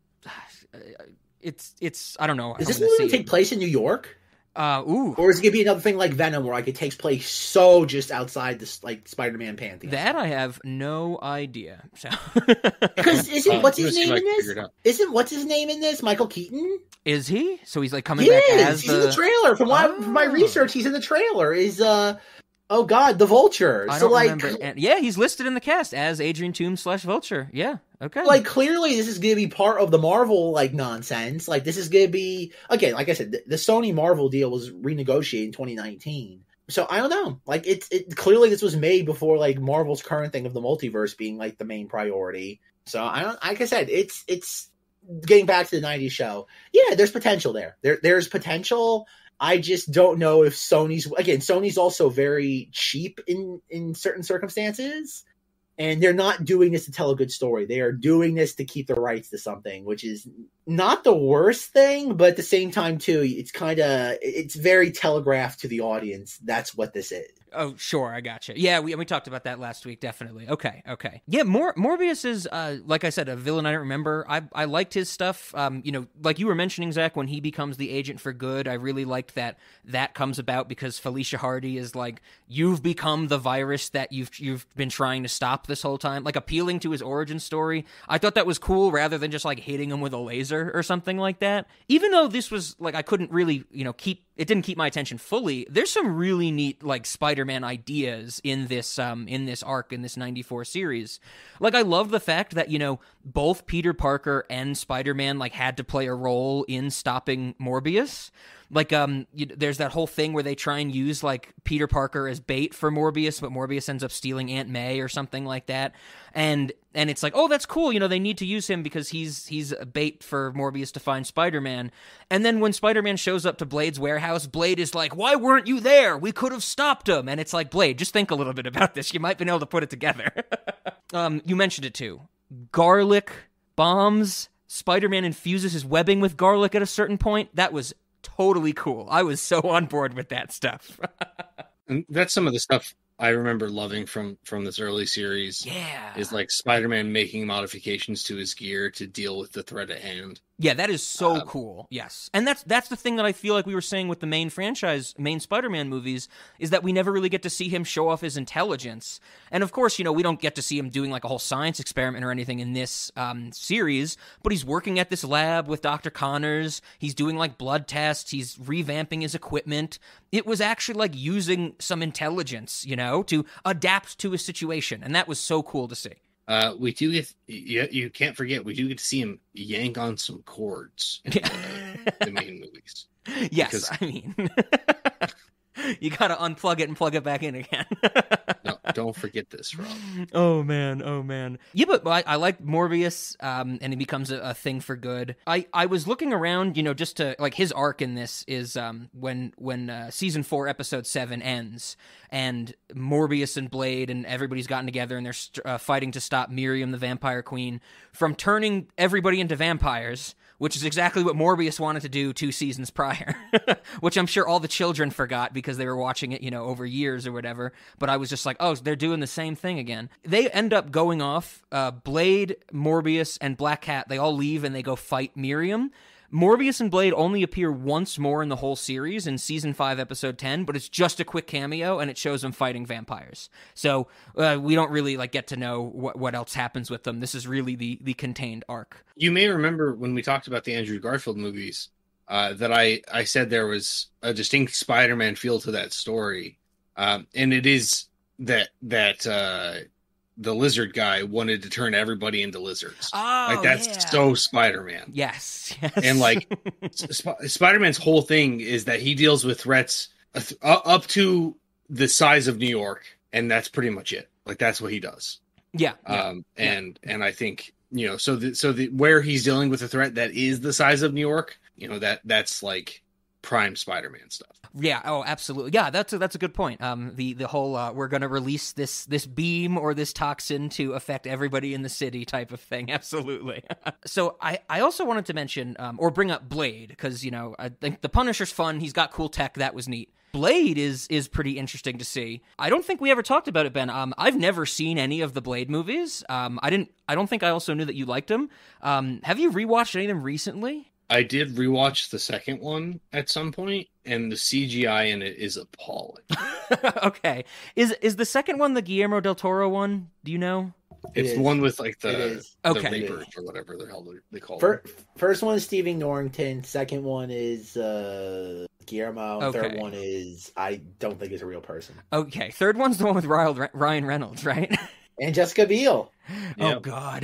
it's I don't know. Does this movie take place in New York? Or is it gonna be another thing like Venom, where like it takes place so just outside this like Spider-Man pantheon? That I have no idea. So, because what's his name in this? Isn't what's his name in this? Michael Keaton? Is he? So he's like coming back as he's in the trailer. From my research, he's in the trailer. Is oh God, the Vulture. I don't remember. And, yeah, he's listed in the cast as Adrian Toomes / Vulture. Yeah, okay. Like, clearly this is going to be part of the Marvel, like, nonsense. Like, this is going to be, again, like I said, the Sony Marvel deal was renegotiated in 2019. So, I don't know. Like, it clearly this was made before, like, Marvel's current thing of the multiverse being, like, the main priority. So, like I said, it's getting back to the 90s show. Yeah, there's potential there. There's potential. I just don't know if Sony's also very cheap in certain circumstances. And they're not doing this to tell a good story. They are doing this to keep the rights to something, which is not the worst thing, but at the same time, too, it's very telegraphed to the audience. That's what this is. Oh, sure, I gotcha. Yeah, we talked about that last week, definitely. Okay. Yeah, Morbius is, like I said, a villain I don't remember. I liked his stuff. Like you were mentioning, Zach, when he becomes the agent for good, I really liked that comes about because Felicia Hardy is like, you've become the virus that you've been trying to stop this whole time, like appealing to his origin story. I thought that was cool rather than just like hitting him with a laser or something like that. Even though this was like, I couldn't really, it didn't keep my attention fully. There's some really neat like Spider-Man ideas in this arc in this 94 series. Like I love the fact that both Peter Parker and Spider-Man like had to play a role in stopping Morbius. Like there's that whole thing where they try and use like Peter Parker as bait for Morbius, but Morbius ends up stealing Aunt May or something like that. And it's like, oh, that's cool. They need to use him because he's a bait for Morbius to find Spider-Man. And then when Spider-Man shows up to Blade's warehouse, Blade is like, why weren't you there? We could have stopped him. And it's like, Blade, just think a little bit about this. You might have been able to put it together. You mentioned it too. Garlic bombs. Spider-Man infuses his webbing with garlic at a certain point. That was totally cool. I was so on board with that stuff. And that's some of the stuff I remember loving from this early series. Yeah. Is like Spider-Man making modifications to his gear to deal with the threat at hand. Yeah, that is so cool. Yes. And that's the thing that I feel like we were saying with the main Spider-Man movies, is that we never really get to see him show off his intelligence. And of course, we don't get to see him doing like a whole science experiment or anything in this series, but he's working at this lab with Dr. Connors. He's doing like blood tests. He's revamping his equipment. It was actually like using some intelligence, to adapt to a situation. And that was so cool to see. We do get, you can't forget, we do get to see him yank on some cords in the main movies. Yes, you gotta unplug it and plug it back in again. No, don't forget this, Rob. Oh man. Yeah, but I like Morbius, and he becomes a thing for good. I was looking around, just to like his arc in this is when season 4 episode 7 ends, and Morbius and Blade and everybody's gotten together and they're fighting to stop Miriam, the Vampire Queen, from turning everybody into vampires, which is exactly what Morbius wanted to do 2 seasons prior, which I'm sure all the children forgot because they were watching it, over years or whatever. But I was just like, oh, they're doing the same thing again. They end up going off. Blade, Morbius, and Black Cat, they all leave and they go fight Miriam. Morbius and Blade only appear once more in the whole series in season 5, episode 10, but it's just a quick cameo and it shows them fighting vampires. So we don't really get to know what else happens with them. This is really the contained arc. You may remember when we talked about the Andrew Garfield movies that I said there was a distinct Spider-Man feel to that story, and it is that the lizard guy wanted to turn everybody into lizards. Oh, that's so Spider-Man. Yes. And Spider-Man's whole thing is that he deals with threats up to the size of New York, and that's pretty much it. That's what he does. Yeah. And I think so where he's dealing with a threat that is the size of New York, that's like prime Spider-Man stuff. Yeah. Oh, absolutely. Yeah, that's a good point. The whole we're going to release this beam or this toxin to affect everybody in the city type of thing. Absolutely. So I also wanted to mention or bring up Blade because I think the Punisher's fun. He's got cool tech. That was neat. Blade is pretty interesting to see. I don't think we ever talked about it, Ben. I've never seen any of the Blade movies. I don't think I also knew that you liked them. Have you rewatched any of them recently? I did rewatch the second one at some point, and the CGI in it is appalling. Okay. Is the second one the Guillermo del Toro one? Do you know? It's the one with the okay. Reapers or whatever the hell they call them. First one is Stephen Norrington. Second one is Guillermo. Okay. Third one is I don't think is a real person. Okay. Third one's the one with Ryan Reynolds, right? And Jessica Biel. Oh God.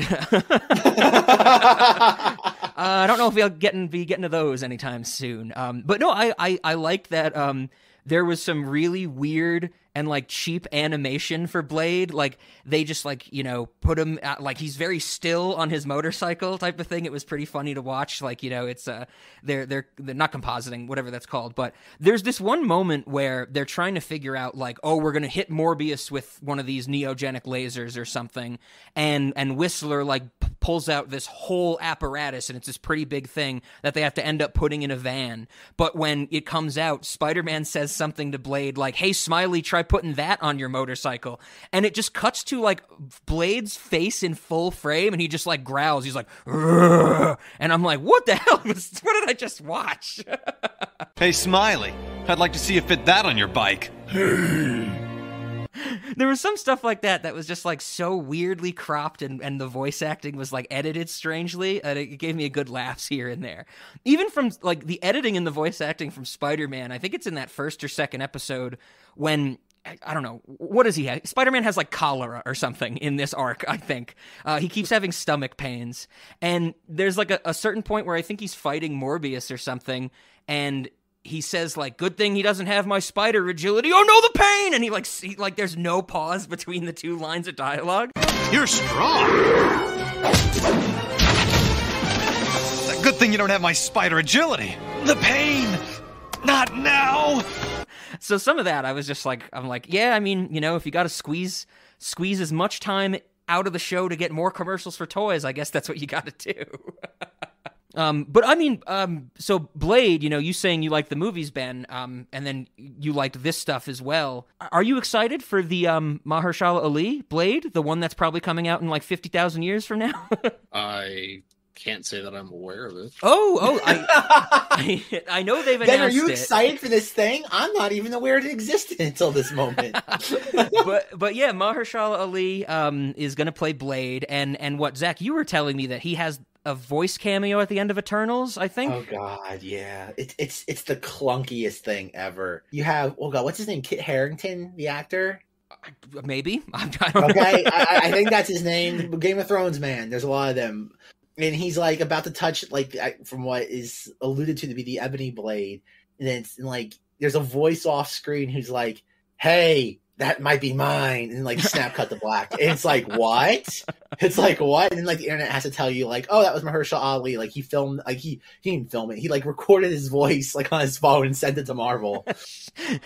I don't know if we'll be getting to those anytime soon. But no, I liked that. There was some really weird and like cheap animation for Blade. Like they just like, you know, put him at, like he's very still on his motorcycle type of thing. It was pretty funny to watch. Like, you know, it's they're not compositing, whatever that's called, but there's this one moment where they're trying to figure out like, oh, we're gonna hit Morbius with one of these neogenic lasers or something, and Whistler like pulls out this whole apparatus, and it's this pretty big thing that they have to end up putting in a van. But when it comes out, Spider-Man says something to Blade like, hey, Smiley, try putting that on your motorcycle. And it just cuts to like Blade's face in full frame, and he just like growls. He's like, "Rrr." And I'm like, what the hell? What did I just watch? Hey, Smiley, I'd like to see you fit that on your bike. There was some stuff like that was just like so weirdly cropped, and the voice acting was like edited strangely, and it gave me a good laughs here and there. Even from like the editing and the voice acting from Spider-Man, I think it's in that first or second episode when, I don't know, what does he have? Spider-Man has like cholera or something in this arc, I think. He keeps having stomach pains, and there's like a certain point where I think he's fighting Morbius or something, and he says like, good thing he doesn't have my spider agility. Oh no, the pain! And he like there's no pause between the two lines of dialogue. You're strong. Good thing you don't have my spider agility. The pain. Not now. So some of that I was just like, I'm like, yeah, I mean, you know, if you got to squeeze as much time out of the show to get more commercials for toys, I guess that's what you got to do. But I mean, so Blade, you know, you saying you like the movies, Ben, and then you liked this stuff as well. Are you excited for the Mahershala Ali Blade, the one that's probably coming out in like 50,000 years from now? I can't say that I'm aware of it. I know they've announced it. Ben, are you excited for this thing? I'm not even aware it existed until this moment. but yeah, Mahershala Ali is going to play Blade, and what, Zach, you were telling me that he has a voice cameo at the end of Eternals, I think. Oh God, yeah. It's the clunkiest thing ever. You have, oh God, what's his name? Kit Harington, the actor? Maybe. I don't know. Okay, I think that's his name. Game of Thrones man. There's a lot of them. And he's like about to touch, like, from what is alluded to be the Ebony Blade. And then it's like, there's a voice off screen who's like, hey, that might be mine, and like snap cut to black. And it's like, what? It's like, what? And then like the internet has to tell you like, oh, that was Mahershala Ali. Like he filmed, like he didn't film it. He like recorded his voice like on his phone and sent it to Marvel.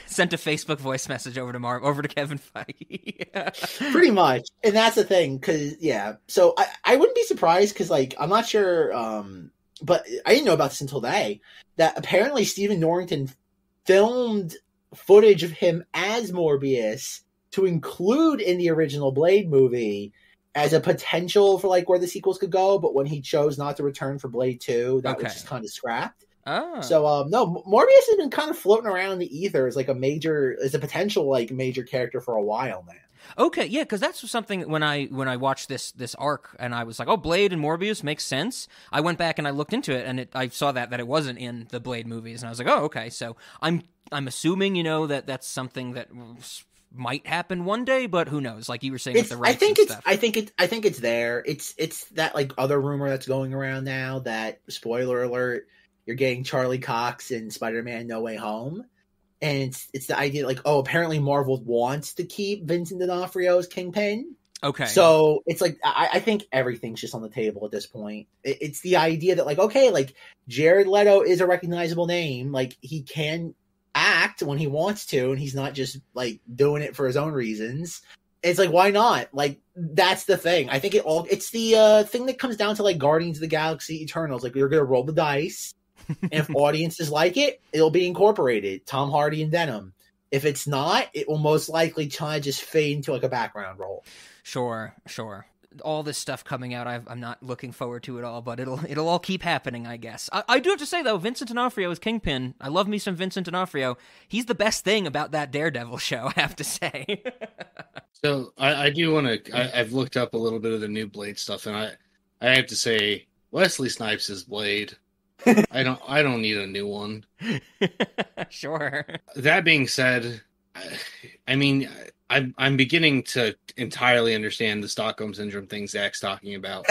Sent a Facebook voice message over to Kevin Feige. Pretty much. And that's the thing, because yeah. So I wouldn't be surprised, because like I'm not sure, but I didn't know about this until today, that apparently Stephen Norrington filmed footage of him as Morbius to include in the original Blade movie as a potential for like where the sequels could go, but when he chose not to return for Blade 2, that was just kind of scrapped. Oh. So no, Morbius has been kind of floating around in the ether as like as a potential like major character for a while now. Okay, yeah, because that's something when I watched this arc, and I was like, oh, Blade and Morbius makes sense. I went back and I looked into it, and I saw that it wasn't in the Blade movies, and I was like, oh, okay. So I'm assuming, you know, that's something that might happen one day, but who knows? Like you were saying with the rights and stuff. I think it's there. It's that like other rumor that's going around now that, spoiler alert, you're getting Charlie Cox in Spider-Man No Way Home. And it's the idea like, oh, apparently Marvel wants to keep Vincent D'Onofrio as Kingpin. Okay. So it's like, I think everything's just on the table at this point. It's the idea that like, okay, like Jared Leto is a recognizable name. Like he can act when he wants to, and he's not just like doing it for his own reasons. It's like, why not? Like, that's the thing. I think it's the thing that comes down to like Guardians of the Galaxy Eternals. Like, we're going to roll the dice. And if audiences like it, it'll be incorporated. Tom Hardy and Venom. If it's not, it will most likely try to just fade into like a background role. Sure. All this stuff coming out, I'm not looking forward to it all, but it'll all keep happening, I guess. I do have to say though, Vincent D'Onofrio is Kingpin. I love me some Vincent D'Onofrio. He's the best thing about that Daredevil show, I have to say. So I do want to. I've looked up a little bit of the new Blade stuff, and I have to say Wesley Snipes is Blade. I don't need a new one. Sure. That being said, I mean, I'm beginning to entirely understand the Stockholm Syndrome thing Zach's talking about.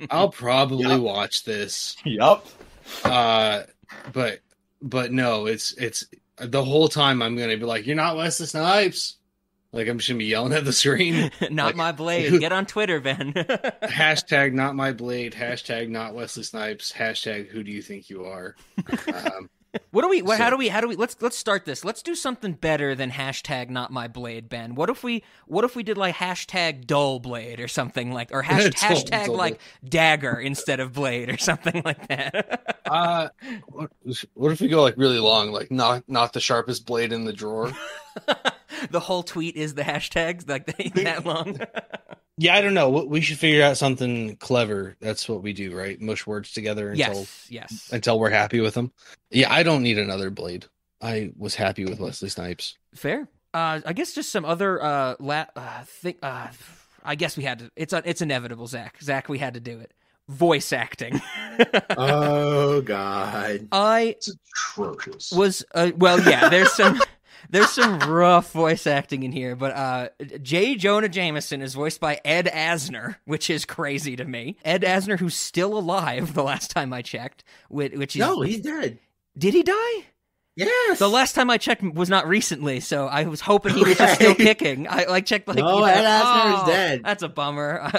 I'll probably watch this. Yup. But no, it's the whole time I'm gonna be like, "You're not Wesley Snipes." Like I'm just gonna be yelling at the screen. Not like, my blade. Get on Twitter, Ben. Hashtag not my blade. Hashtag not Wesley Snipes. Hashtag who do you think you are? How do we let's start this. Let's do something better than hashtag not my blade, Ben. What if we did like hashtag dull blade or something like, or hashtag like dagger instead of blade or something like that? What if we go like really long, like not the sharpest blade in the drawer? The whole tweet is the hashtags, like that long. Yeah, I don't know. We should figure out something clever. That's what we do, right? Mush words together until we're happy with them. Yeah, I don't need another blade. I was happy with Wesley Snipes. Fair. I guess just some other I guess we had to. It's inevitable, Zach. Zach, we had to do it. Voice acting. Oh God, it's atrocious. There's some rough voice acting in here, but J. Jonah Jameson is voiced by Ed Asner, which is crazy to me. Ed Asner, who's still alive the last time I checked, which is... No, he's dead. Did he die? Yes. The last time I checked was not recently, so I was hoping he was just still kicking. I checked like... No, Ed Asner is dead. That's a bummer.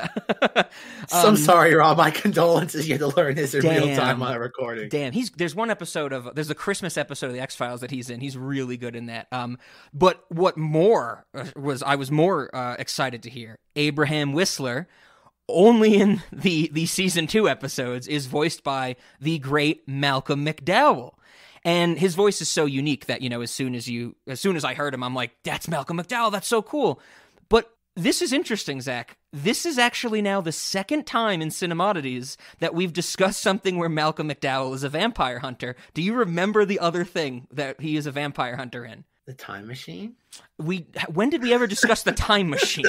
I'm sorry, Rob. My condolences. You had to learn this in real time on a recording. Damn. There's one episode of... There's a Christmas episode of The X-Files that he's in. He's really good in that. But what more I was more excited to hear, Abraham Whistler, only in the season 2 episodes, is voiced by the great Malcolm McDowell. And his voice is so unique that, as soon as I heard him, I'm like, that's Malcolm McDowell. That's so cool. But this is interesting, Zach. This is actually now the second time in Cinemodities that we've discussed something where Malcolm McDowell is a vampire hunter. Do you remember the other thing that he is a vampire hunter in? The Time Machine? When did we ever discuss the Time Machine?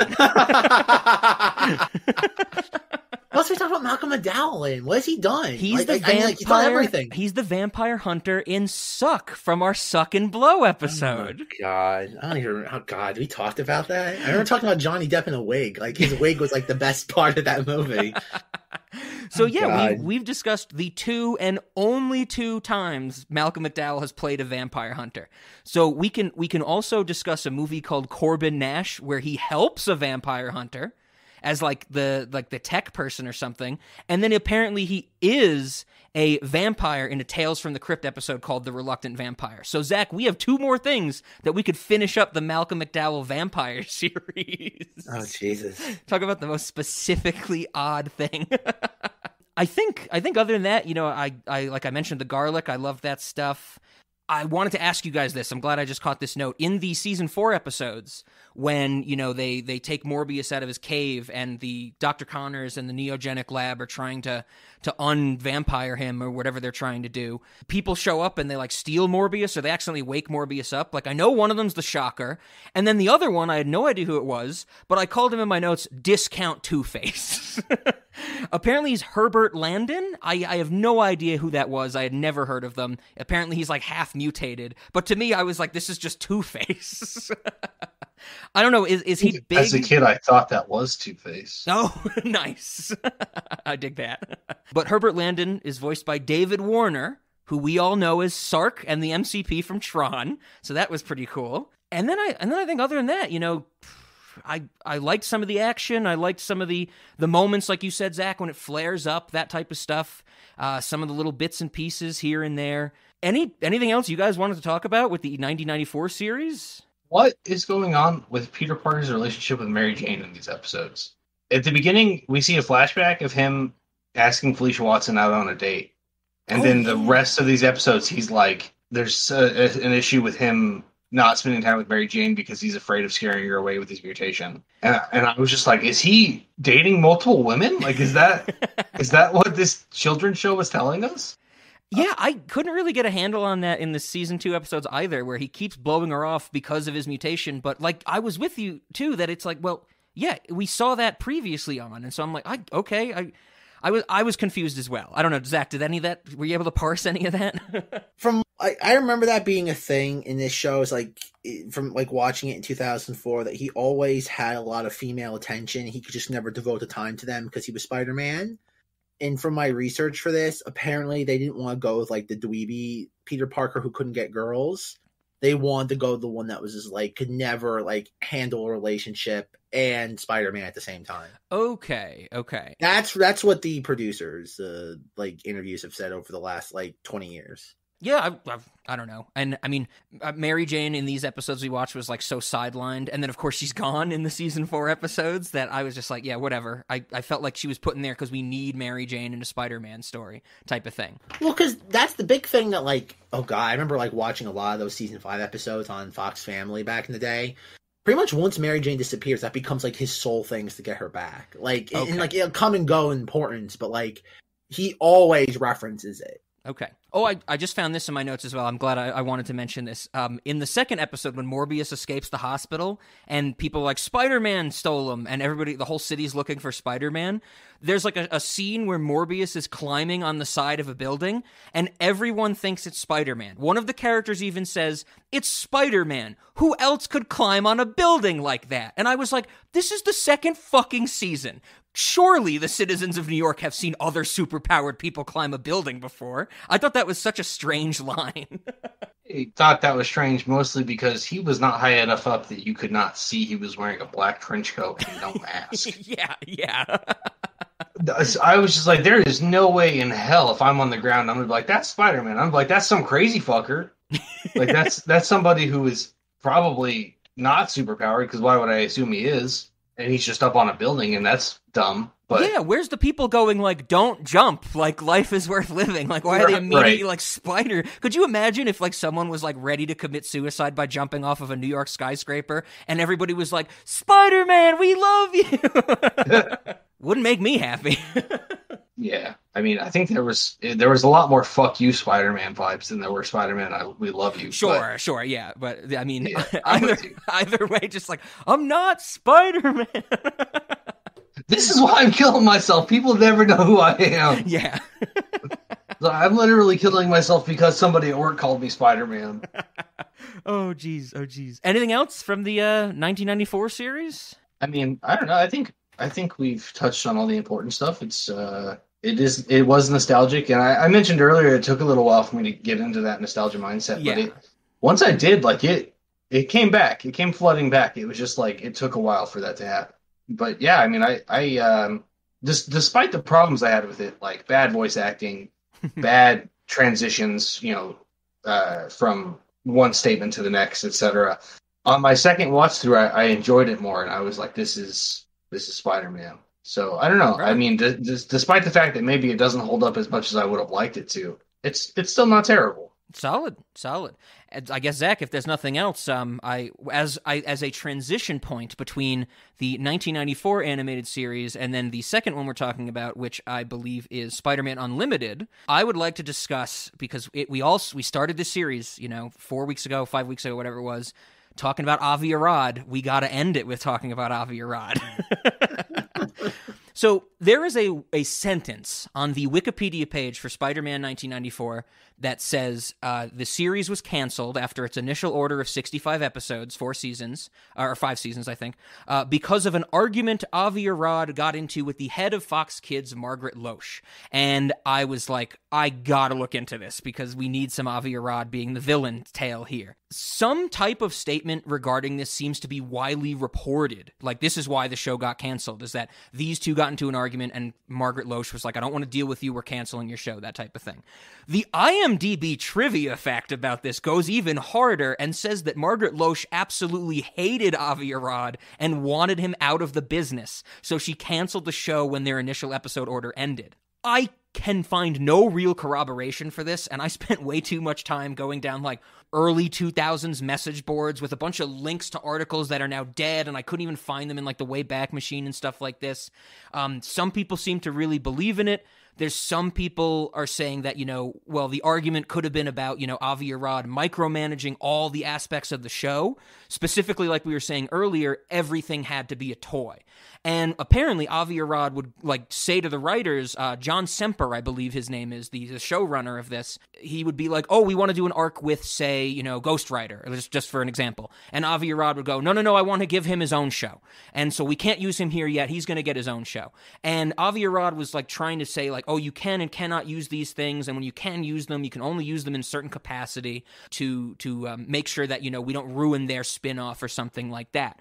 What's we talking about Malcolm McDowell in? What has he done? He's he's done everything. He's the vampire hunter in Suck from our Suck and Blow episode. Oh God, I don't even remember. Oh God, we talked about that. I remember talking about Johnny Depp in a wig. Like his wig was like the best part of that movie. So we've discussed the 2 and only 2 times Malcolm McDowell has played a vampire hunter. So we can also discuss a movie called Corbin Nash where he helps a vampire hunter as like the tech person or something, and then apparently he is a vampire in a Tales from the Crypt episode called The Reluctant Vampire. So Zach, we have 2 more things that we could finish up the Malcolm McDowell vampire series. Oh Jesus! Talk about the most specifically odd thing. I think other than that, I like I mentioned the garlic. I love that stuff. I wanted to ask you guys this. I'm glad I just caught this note. In the season 4 episodes, when, they take Morbius out of his cave and the Dr. Connors and the Neogenic lab are trying to unvampire him or whatever they're trying to do, people show up and they like steal Morbius or they accidentally wake Morbius up. Like I know one of them's the Shocker. And then the other one, I had no idea who it was, but I called him in my notes, Discount Two-Face. Apparently he's Herbert Landon. I have no idea who that was. I had never heard of them. Apparently he's like half mutated. But to me, I was like, this is just Two-Face. I don't know. Is he big? As a kid, I thought that was Two-Face. Oh, nice. I dig that. But Herbert Landon is voiced by David Warner, who we all know as Sark and the MCP from Tron. So that was pretty cool. And then I think other than that, I liked some of the action. I liked some of the moments, like you said, Zach, when it flares up, that type of stuff. Some of the little bits and pieces here and there. Anything else you guys wanted to talk about with the 1994 series? What is going on with Peter Parker's relationship with Mary Jane in these episodes? At the beginning, we see a flashback of him asking Felicia Watson out on a date. And then the rest of these episodes, he's like, there's an issue with him not spending time with Mary Jane because he's afraid of scaring her away with his mutation. And I was just like, is he dating multiple women? Like, is that what this children's show was telling us? Yeah, I couldn't really get a handle on that in the season 2 episodes either, where he keeps blowing her off because of his mutation. But like, I was with you too, that it's like, well, yeah, we saw that previously on. And so I'm like, I was confused as well. I don't know, Zach, did any of that, were you able to parse any of that? I remember that being a thing in this show, is like from like watching it in 2004, that he always had a lot of female attention. He could just never devote the time to them because he was Spider-Man. And from my research for this, apparently they didn't want to go with like the dweeby Peter Parker who couldn't get girls. they wanted to go the one that was just like could never like handle a relationship and Spider-Man at the same time. Okay. That's what the producers like interviews have said over the last like 20 years. Yeah, I don't know. And I mean, Mary Jane in these episodes we watched was like so sidelined. And then, of course, she's gone in the season 4 episodes that I was just like, yeah, whatever. I felt like she was put in there because we need Mary Jane in a Spider-Man story type of thing. Well, because that's the big thing that like, oh God, I remember like watching a lot of those season 5 episodes on Fox Family back in the day. Pretty much once Mary Jane disappears, that becomes like his sole things to get her back. Like, Okay. and like it'll come and go in importance, but like he always references it. Okay. Oh, I just found this in my notes as well. I'm glad I wanted to mention this. In the second episode, when Morbius escapes the hospital and people are like, Spider-Man stole him, and everybody, the whole city's looking for Spider-Man, there's like a scene where Morbius is climbing on the side of a building, and everyone thinks it's Spider-Man. One of the characters even says, it's Spider-Man. Who else could climb on a building like that? And I was like, this is the second fucking season. Surely the citizens of New York have seen other superpowered people climb a building before. I thought that was such a strange line. He thought that was strange mostly because he was not high enough up that you could not see he was wearing a black trench coat and no mask. Yeah. I was just like, there is no way in hell if I'm on the ground, I'm gonna be like, that's Spider-Man. I'm like, that's some crazy fucker. Like that's somebody who is probably not superpowered, because why would I assume he is? And he's just up on a building, and that's dumb. But yeah, where's the people going like, don't jump, like life is worth living? Like, why are they immediately like Spider? Could you imagine if like someone was like ready to commit suicide by jumping off of a New York skyscraper and everybody was like, Spider-Man, we love you? Wouldn't make me happy. Yeah, I mean, I think there was a lot more "fuck you, Spider-Man" vibes than there were "Spider-Man, we love you." Sure, yeah, but I mean, Yeah, either way, just like I'm not Spider-Man. This is why I'm killing myself. People never know who I am. Yeah, I'm literally killing myself because somebody at work called me Spider-Man. Oh, jeez. Anything else from the 1994 series? I mean, I don't know. I think we've touched on all the important stuff. It was nostalgic, and I mentioned earlier it took a little while for me to get into that nostalgia mindset. Yeah. But once I did, like it came back. It came flooding back. It was just like it took a while for that to happen. But yeah, I mean, I despite the problems I had with it, like bad voice acting, bad transitions, from one statement to the next, etc. On my second watch through, I enjoyed it more, and I was like, this is Spider-Man. So I don't know. Right. I mean, despite the fact that maybe it doesn't hold up as much as I would have liked it to, it's still not terrible. Solid. I guess, Zach, if there's nothing else, as a transition point between the 1994 animated series and then the second one we're talking about, which I believe is Spider-Man Unlimited, I would like to discuss, because we started this series, 4 weeks ago, 5 weeks ago, whatever it was, talking about Avi Arad. We got to end it with talking about Avi Arad. So there is a sentence on the Wikipedia page for Spider-Man 1994 that says the series was canceled after its initial order of 65 episodes, 4 seasons, or 5 seasons, I think, because of an argument Avi Arad got into with the head of Fox Kids, Margaret Loesch. And I was like, I gotta look into this because we need some Avi Arad being the villain tale here. Some type of statement regarding this seems to be widely reported. Like, this is why the show got canceled, is that these two got into an argument and Margaret Loesch was like, I don't want to deal with you, we're canceling your show, that type of thing. The IMDb trivia fact about this goes even harder and says that Margaret Loesch absolutely hated Avi Arad and wanted him out of the business, so she canceled the show when their initial episode order ended. I can find no real corroboration for this, and I spent way too much time going down like early 2000s message boards with a bunch of links to articles that are now dead, and I couldn't even find them in like the Wayback Machine and stuff like this. Some people seem to really believe in it. There's some people are saying that, the argument could have been about, Avi Arad micromanaging all the aspects of the show. Specifically, like we were saying earlier, everything had to be a toy. And apparently Avi Arad would say to the writers, John Semper, I believe his name is, the showrunner of this, he would be like, oh, we want to do an arc with, say, Ghost Rider, just for an example. And Avi Arad would go, no, I want to give him his own show. And so we can't use him here yet. He's going to get his own show. And Avi Arad was trying to say oh, you can and cannot use these things, and when you can use them, you can only use them in certain capacity to make sure that, we don't ruin their spin-off or something like that.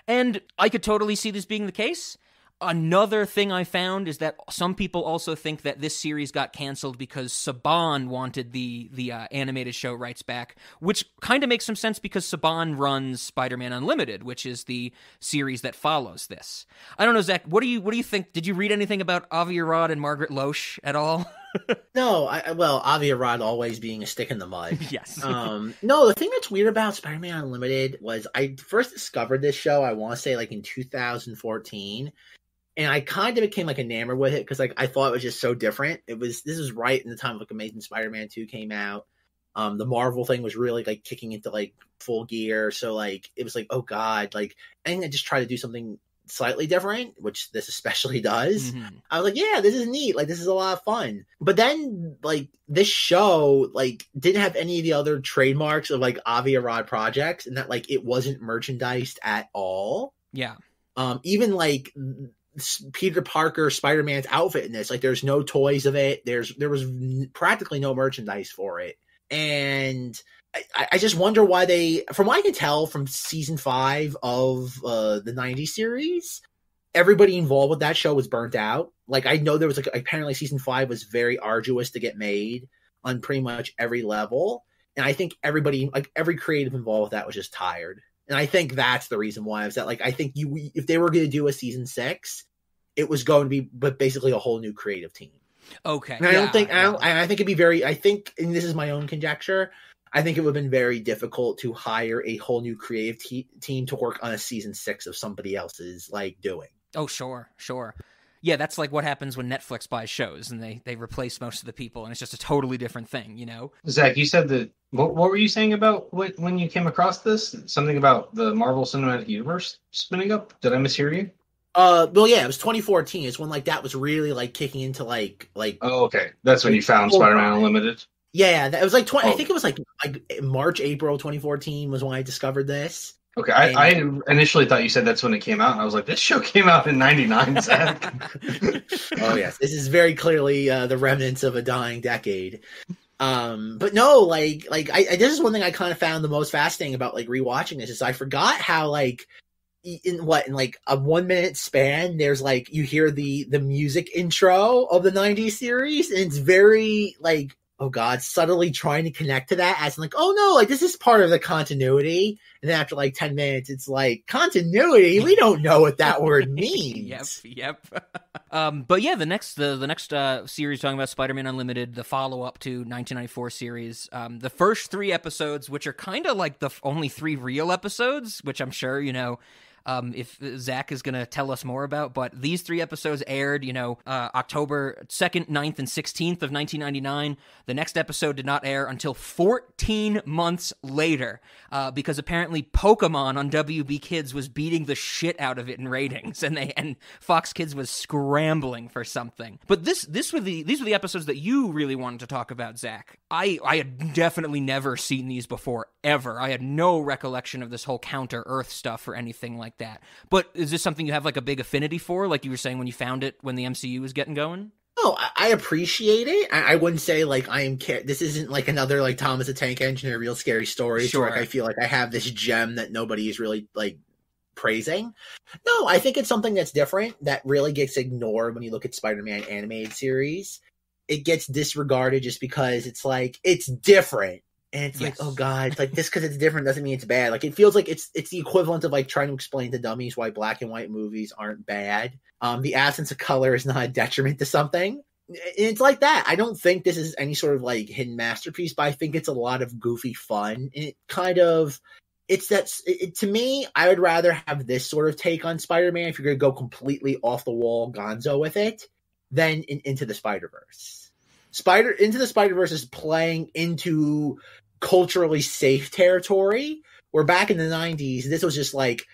And I could totally see this being the case. Another thing I found is that some people also think that this series got canceled because Saban wanted the animated show rights back, which kind of makes some sense because Saban runs Spider-Man Unlimited, which is the series that follows this. I don't know, Zach, what do you think? Did you read anything about Avi Arad and Margaret Loesch at all? No, Avi Arad always being a stick in the mud. Yes. No, the thing that's weird about Spider-Man Unlimited was I first discovered this show, I want to say like in 2014. And I kind of became like enamored with it because like I thought it was just so different. This was right in the time like Amazing Spider-Man 2 came out. The Marvel thing was really like kicking into like full gear. So like it was like, oh God, like I think I just try to do something slightly different, which this especially does. Mm-hmm. I was like, yeah, this is neat. Like this is a lot of fun. But then like this show like didn't have any of the other trademarks of like Avi Arad projects, and that like it wasn't merchandised at all. Yeah. Even like Peter Parker Spider-Man's outfit in this, like there's no toys of it, there was practically no merchandise for it, and I just wonder why they, from what I can tell from season 5 of the 90s series, everybody involved with that show was burnt out. Like I know there was like apparently season 5 was very arduous to get made on pretty much every level, and I think everybody, like every creative involved with that was just tired. And I think that's the reason why. Is that like I think if they were going to do a season 6, it was going to be basically a whole new creative team. Okay. And I think it'd be very. I think, and this is my own conjecture, I think it would have been very difficult to hire a whole new creative team to work on a season 6 of somebody else's like doing. Oh, sure. Yeah, that's like what happens when Netflix buys shows and they replace most of the people, and it's just a totally different thing, Zach, you said that. What were you saying about when you came across this? Something about the Marvel Cinematic Universe spinning up? Did I mishear you? Well, yeah, it was 2014. It's when like that was really like kicking into like. Oh, okay. That's when you found Spider-Man Unlimited. Yeah, that was like I think it was like March, April 2014 was when I discovered this. Okay, I initially thought you said that's when it came out, and I was like, this show came out in '99, Zach. Oh yes, this is very clearly the remnants of a dying decade. But no, like this is one thing I kind of found the most fascinating about like rewatching this is I forgot how like in like a 1 minute span there's like you hear the music intro of the 90s series, and it's very like, oh God, subtly trying to connect to that as like, oh no, like this is part of the continuity. And then after like 10 minutes, it's like, continuity? We don't know what that word means. Yep. But yeah, the next series talking about Spider-Man Unlimited, the follow-up to 1994 series, the first 3 episodes, which are kind of like the only 3 real episodes, which I'm sure, if Zach is going to tell us more about, but these 3 episodes aired, October 2nd, 9th, and 16th of 1999. The next episode did not air until 14 months later, because apparently Pokemon on WB Kids was beating the shit out of it in ratings, and Fox Kids was scrambling for something. But these were the episodes that you really wanted to talk about, Zach. I had definitely never seen these before, ever. I had no recollection of this whole Counter-Earth stuff or anything like that. But is this something you have like a big affinity for, like you were saying when you found it when the MCU was getting going? Oh, I appreciate it. I wouldn't say like this isn't like another like Thomas the Tank Engine or Real Scary Stories. Sure. Where like, I feel like I have this gem that nobody is really like praising. No, I think it's something that's different that really gets ignored when you look at Spider-Man animated series. It gets disregarded just because it's like it's different. And it's like, oh God, it's like just because it's different doesn't mean it's bad. Like it feels like it's the equivalent of like trying to explain to dummies why black and white movies aren't bad. The absence of color is not a detriment to something. And it's like that. I don't think this is any sort of like hidden masterpiece, but I think it's a lot of goofy fun. And it kind of, to me, I would rather have this sort of take on Spider-Man if you're going to go completely off the wall gonzo with it than Into the Spider-Verse. Into the Spider-Verse is playing into culturally safe territory, where back in the 90s, this was just like,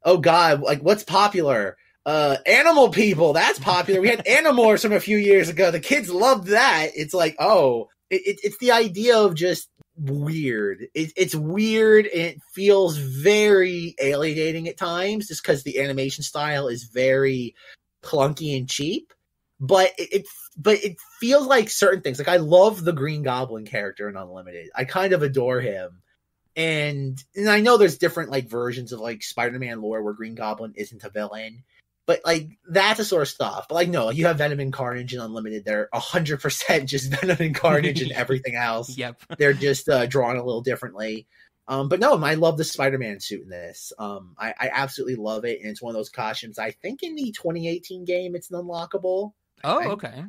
oh God, like what's popular? Animal people, that's popular. We had Animorphs from a few years ago. The kids loved that. It's like, oh, it's the idea of just weird. It's weird, and it feels very alienating at times just because the animation style is very clunky and cheap. but it feels like certain things. Like I love the Green Goblin character in Unlimited. I kind of adore him. And I know there's different like versions of like Spider-Man lore where Green Goblin isn't a villain, but like that's the sort of stuff. But like no, you have Venom and Carnage in Unlimited. They're 100% just Venom and Carnage and everything else. Yep, they're just drawn a little differently. But no, I love the Spider-Man suit in this. I absolutely love it, and it's one of those costumes. I think in the 2018 game, it's unlockable. Oh, okay.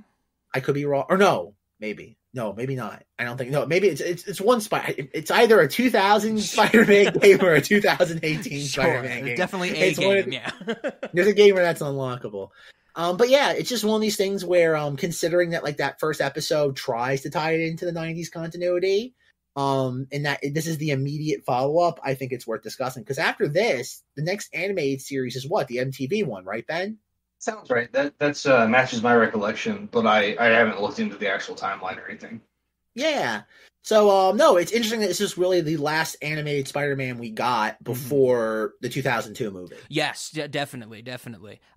I could be wrong, or no, maybe. No, maybe not. I don't think. No, maybe it's one It's either a 2000 Spider-Man game or a 2018 Spider-Man game. Definitely a game. Yeah. There's a game where that's unlockable. But yeah, it's just one of these things where, considering that like that first episode tries to tie it into the 90s continuity, and that this is the immediate follow-up, I think it's worth discussing. Because after this, the next animated series is what? The MTV one, right, Ben? Sounds right. That's matches my recollection, but I haven't looked into the actual timeline or anything. Yeah. So, no, it's interesting that this is really the last animated Spider-Man we got before the 2002 movie. Yes, definitely.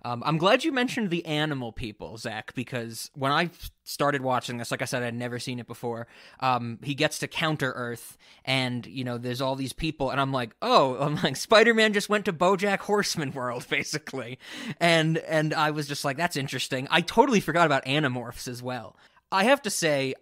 I'm glad you mentioned the animal people, Zach, because when I started watching this, like I said, I'd never seen it before. He gets to Counter-Earth, and, you know, there's all these people, and I'm like, Spider-Man just went to BoJack Horseman world, basically. And I was just like, that's interesting. I totally forgot about Animorphs as well. I have to say,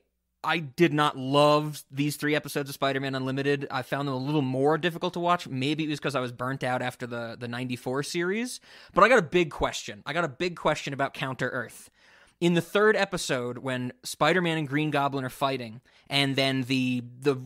I did not love these 3 episodes of Spider-Man Unlimited. I found them a little more difficult to watch. Maybe it was because I was burnt out after the 94 series. But I got a big question. About Counter-Earth. In the 3rd episode, when Spider-Man and Green Goblin are fighting, and then the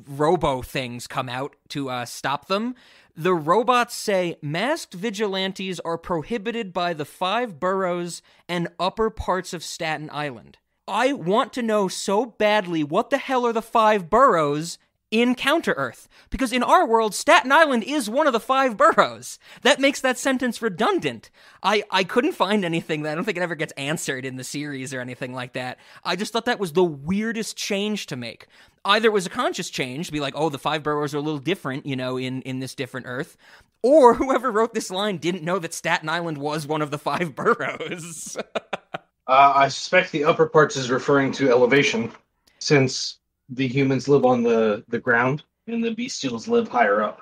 robo things come out to stop them, the robots say masked vigilantes are prohibited by the 5 boroughs and upper parts of Staten Island. I want to know so badly what the hell are the 5 boroughs in Counter-Earth? Because in our world, Staten Island is one of the 5 boroughs. That makes that sentence redundant. I couldn't find anything that I don't think it ever gets answered in the series or anything like that. I just thought that was the weirdest change to make. Either it was a conscious change, to be like, oh, the 5 boroughs are a little different, you know, in this different Earth, or whoever wrote this line didn't know that Staten Island was one of the 5 boroughs. I suspect the upper parts is referring to elevation, since the humans live on the ground and the bestials live higher up.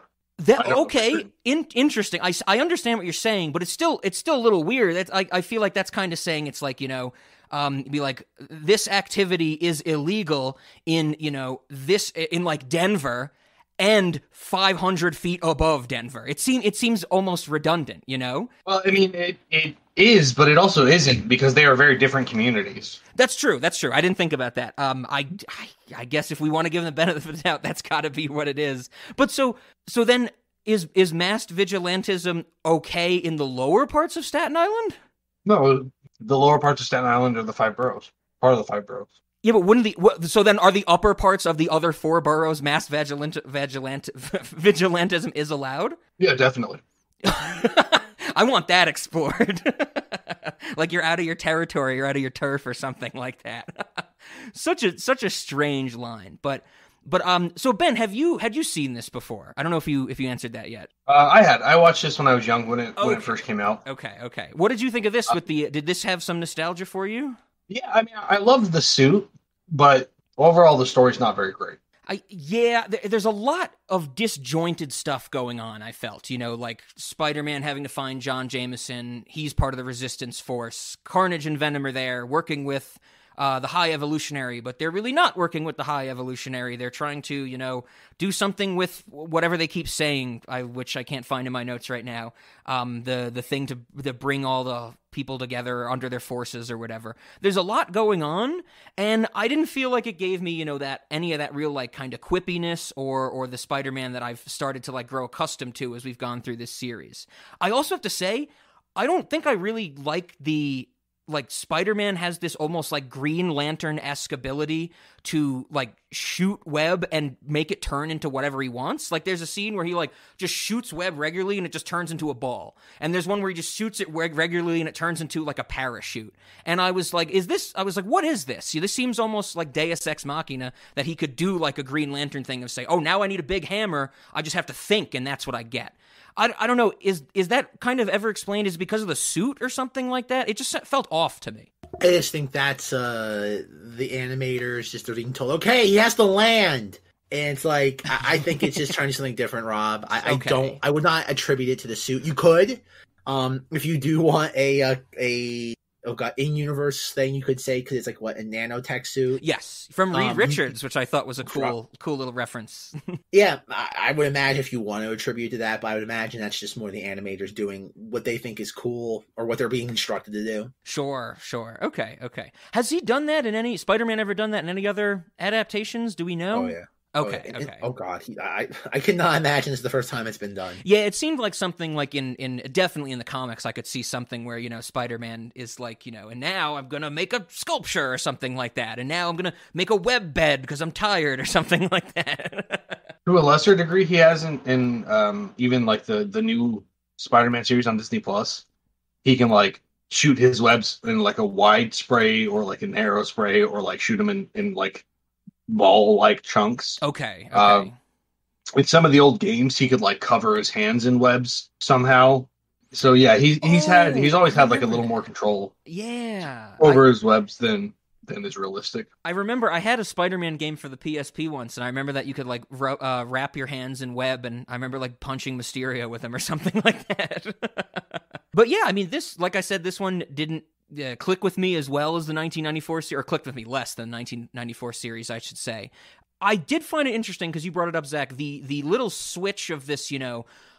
Interesting. I understand what you're saying, but it's still a little weird. I feel like that's kind of saying it's like, you know, be like, this activity is illegal in, you know, in like Denver and 500 feet above Denver. It seems almost redundant, you know? Well, I mean, it is, but it also isn't, because they are very different communities. That's true. I didn't think about that. I guess if we want to give them the benefit of the doubt, that's got to be what it is. But so then is masked vigilantism okay in the lower parts of Staten Island? No, the lower parts of Staten Island are the 5 boroughs. Part of the 5 boroughs. Yeah, but so then are the upper parts of the other 4 boroughs masked vigilantism is allowed? Yeah, definitely. I want that explored. Like you're out of your territory, you're out of your turf or something like that. Such a strange line. But so Ben, had you seen this before? I don't know if you answered that yet. I had. I watched this when I was young, when it first came out. Okay. What did you think of this did this have some nostalgia for you? Yeah, I mean, I loved the suit, but overall the story's not very great. There's a lot of disjointed stuff going on, I felt. You know, like Spider-Man having to find John Jameson. He's part of the Resistance Force. Carnage and Venom are there working with the High Evolutionary, but they're really not working with the High Evolutionary. They're trying to, you know, do something with whatever they keep saying, which I can't find in my notes right now. The thing to bring all the people together under their forces or whatever. There's a lot going on, and I didn't feel like it gave me, you know, that any of that real like kind of quippiness or the Spider-Man that I've started to like grow accustomed to as we've gone through this series. I also have to say, I don't think I really like Spider-Man has this almost like Green Lantern-esque ability to like shoot web and make it turn into whatever he wants. Like there's a scene where he like just shoots web regularly and it just turns into a ball. And there's one where he just shoots it regularly and it turns into like a parachute. And I was like, what is this? See, this seems almost like Deus Ex Machina, that he could do like a Green Lantern thing of say, oh, now I need a big hammer. I just have to think and that's what I get. I don't know, is that kind of ever explained? Is it because of the suit or something like that? It just felt off to me. I just think that's the animators just are being told, okay, he has to land. And it's like, I think it's just trying to do something different, Rob. I would not attribute it to the suit. You could, if you do want a in-universe thing, you could say, because it's like, what, a nanotech suit? Yes, from Reed Richards, which I thought was a cool little reference. Yeah, I would imagine if you want to attribute to that, but I would imagine that's just more the animators doing what they think is cool or what they're being instructed to do. Sure. Okay. Has he done that in any, Spider-Man ever done that in any other adaptations? Do we know? Oh, yeah. Okay. Oh God, I cannot imagine this is the first time it's been done. Yeah, it seemed like something like in definitely in the comics, I could see something where, Spider-Man is like, and now I'm going to make a sculpture or something like that. And now I'm going to make a web bed because I'm tired or something like that. To a lesser degree, he hasn't in even like the new Spider-Man series on Disney Plus. He can like shoot his webs in like a wide spray or like an arrow spray or like shoot them in like ball-like chunks. Okay. In some of the old games, he could like cover his hands in webs somehow. So yeah, he's always had like a little more control. Yeah. Over his webs than is realistic. I remember I had a Spider-Man game for the PSP once, and I remember that you could like wrap your hands in web, and I remember like punching Mysterio with him or something like that. But yeah, I mean, this, like I said, this one didn't click with me as well as the 1994 series, or clicked with me less than the 1994 series, I should say. I did find it interesting because you brought it up, Zach, the little switch of this,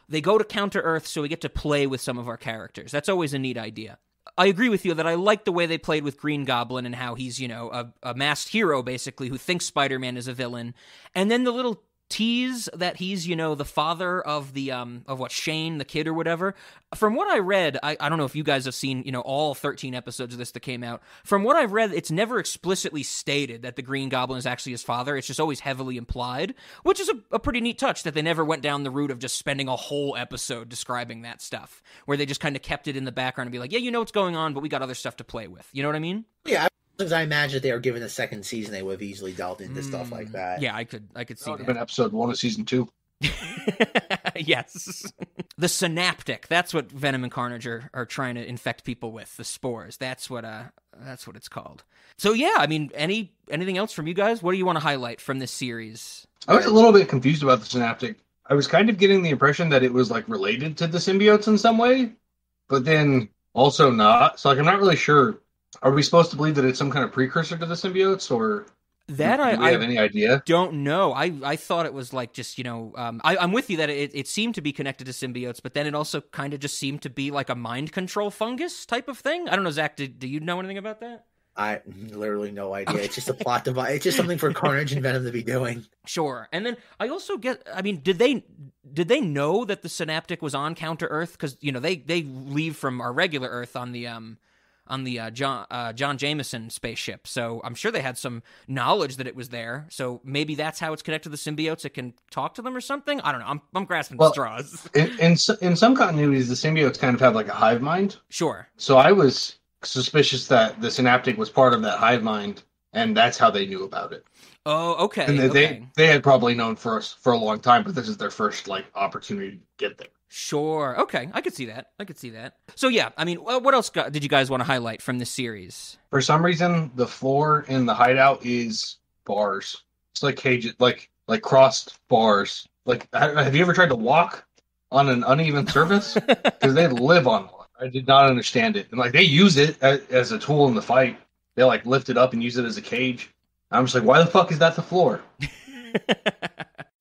they go to Counter-Earth so we get to play with some of our characters. That's always a neat idea. I agree with you that I like the way they played with Green Goblin and how he's, a masked hero, basically, who thinks Spider-Man is a villain. And then the little tease that he's, the father of the of what, Shane, the kid or whatever. From what I read, I don't know if you guys have seen, all 13 episodes of this that came out. From what I've read, it's never explicitly stated that the Green Goblin is actually his father. It's just always heavily implied, which is a pretty neat touch that they never went down the route of just spending a whole episode describing that stuff, where they just kind of kept it in the background and be like, yeah, what's going on, but we got other stuff to play with. You know what I mean? Yeah, because I imagine if they were given a second season, they would have easily delved into stuff like that. Yeah, I could see that. Would have been episode 1 of season 2. Yes. The synaptic. That's what Venom and Carnage are trying to infect people with. The spores. That's what it's called. So yeah, I mean, anything else from you guys? What do you want to highlight from this series? I was a little bit confused about the synaptic. I was kind of getting the impression that it was like related to the symbiotes in some way, but then also not. So like, I'm not really sure. Are we supposed to believe that it's some kind of precursor to the symbiotes, or that do we have any idea? Don't know. I thought it was like just, I'm with you that it seemed to be connected to symbiotes, but then it also kind of just seemed to be like a mind control fungus type of thing. I don't know, Zach, do you know anything about that? I literally no idea. Okay. It's just a plot device. It's just something for Carnage and Venom to be doing. Sure. And then I also did they know that the synaptic was on Counter-Earth? Because, they leave from our regular Earth on the John Jameson spaceship. So I'm sure they had some knowledge that it was there. So maybe that's how it's connected to the symbiotes. It can talk to them or something. I don't know. I'm grasping at straws. In some continuities, the symbiotes kind of have like a hive mind. Sure. So I was suspicious that the synaptic was part of that hive mind, and that's how they knew about it. Oh, okay. And they had probably known for a long time, but this is their first like opportunity to get there. Sure. Okay. I could see that. So yeah, I mean, what else did you guys want to highlight from this series? For some reason, the floor in the hideout is bars. It's like cages, like crossed bars. Like, have you ever tried to walk on an uneven surface? Because they live on one. I did not understand it. And like, they use it as a tool in the fight. They like lift it up and use it as a cage. I'm just like, why the fuck is that the floor?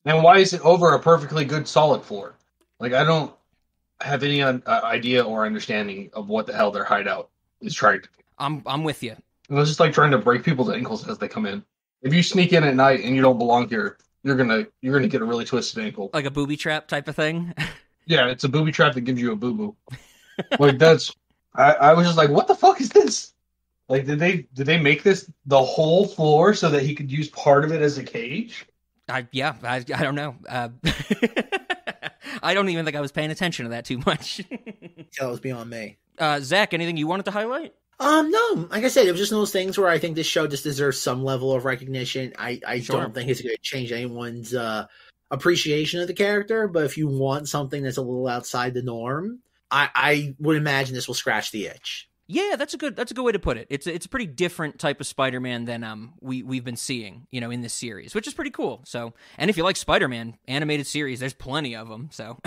And why is it over a perfectly good solid floor? Like, I don't have any idea or understanding of what the hell their hideout is trying to do. I'm with you. It was just like trying to break people's ankles as they come in. If you sneak in at night and you don't belong here, you're gonna get a really twisted ankle. Like a booby trap type of thing? Yeah, it's a booby trap that gives you a boo-boo. Like, that's... I was just like, what the fuck is this? Like, did they make this the whole floor so that he could use part of it as a cage? I don't know. I don't even think I was paying attention to that too much. That was beyond me. Zach, anything you wanted to highlight? No. Like I said, it was just one of those things where I think this show just deserves some level of recognition. I Sure. don't think it's going to change anyone's appreciation of the character, but if you want something that's a little outside the norm, I would imagine this will scratch the itch. Yeah, that's a good way to put it. It's a pretty different type of Spider-Man than we've been seeing, in this series, which is pretty cool. So, and if you like Spider-Man animated series, there's plenty of them. So,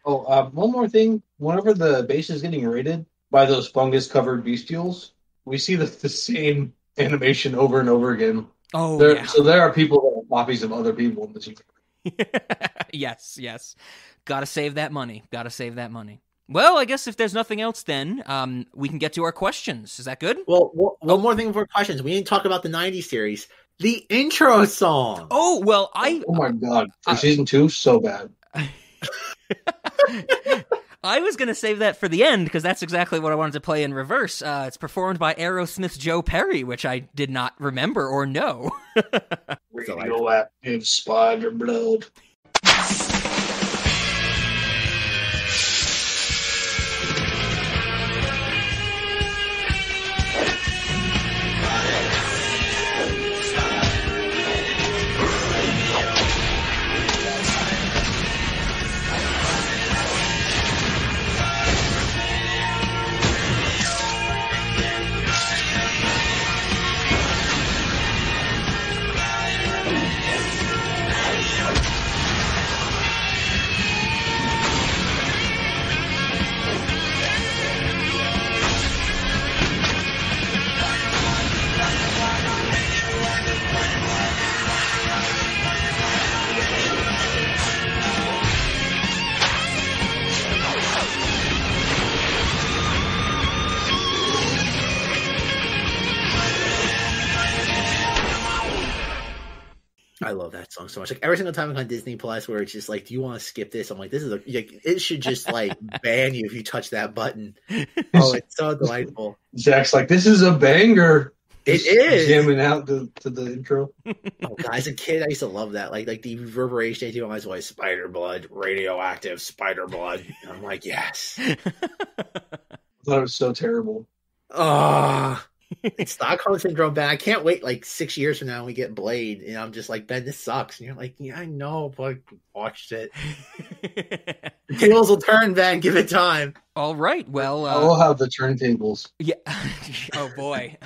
one more thing. Whenever the base is getting raided by those fungus-covered bestials, we see the same animation over and over again. Oh, yeah. Yeah. So there are people that are copies of other people in this. Yes. Gotta save that money. Well, I guess if there's nothing else, then we can get to our questions. Is that good? Well, one more thing before questions. We didn't talk about the 90s series. The intro song. Oh, well, Oh my god. For season 2, so bad. I was going to save that for the end because that's exactly what I wanted to play in reverse. It's performed by Aerosmith's Joe Perry, which I did not remember or know. Radioactive spider blood. I love that song so much. Like every single time I'm on Disney Plus, where it's just like, "Do you want to skip this?" I'm like, "This is it should just like ban you if you touch that button." Oh, it's so delightful. Zach's like, "This is a banger." It is jamming out to the intro. Oh god, as a kid, I used to love that. Like the reverberation on my voice, spider blood, radioactive spider blood. And I'm like, yes. I thought it was so terrible. Oh, it's Stockholm Syndrome, Ben. I can't wait like 6 years from now when we get Blade. And I'm just like, Ben, this sucks. And you're like, yeah, I know, but I watched it. The tables will turn, Ben. Give it time. All right. Well, I'll have the turntables. Yeah. Oh boy.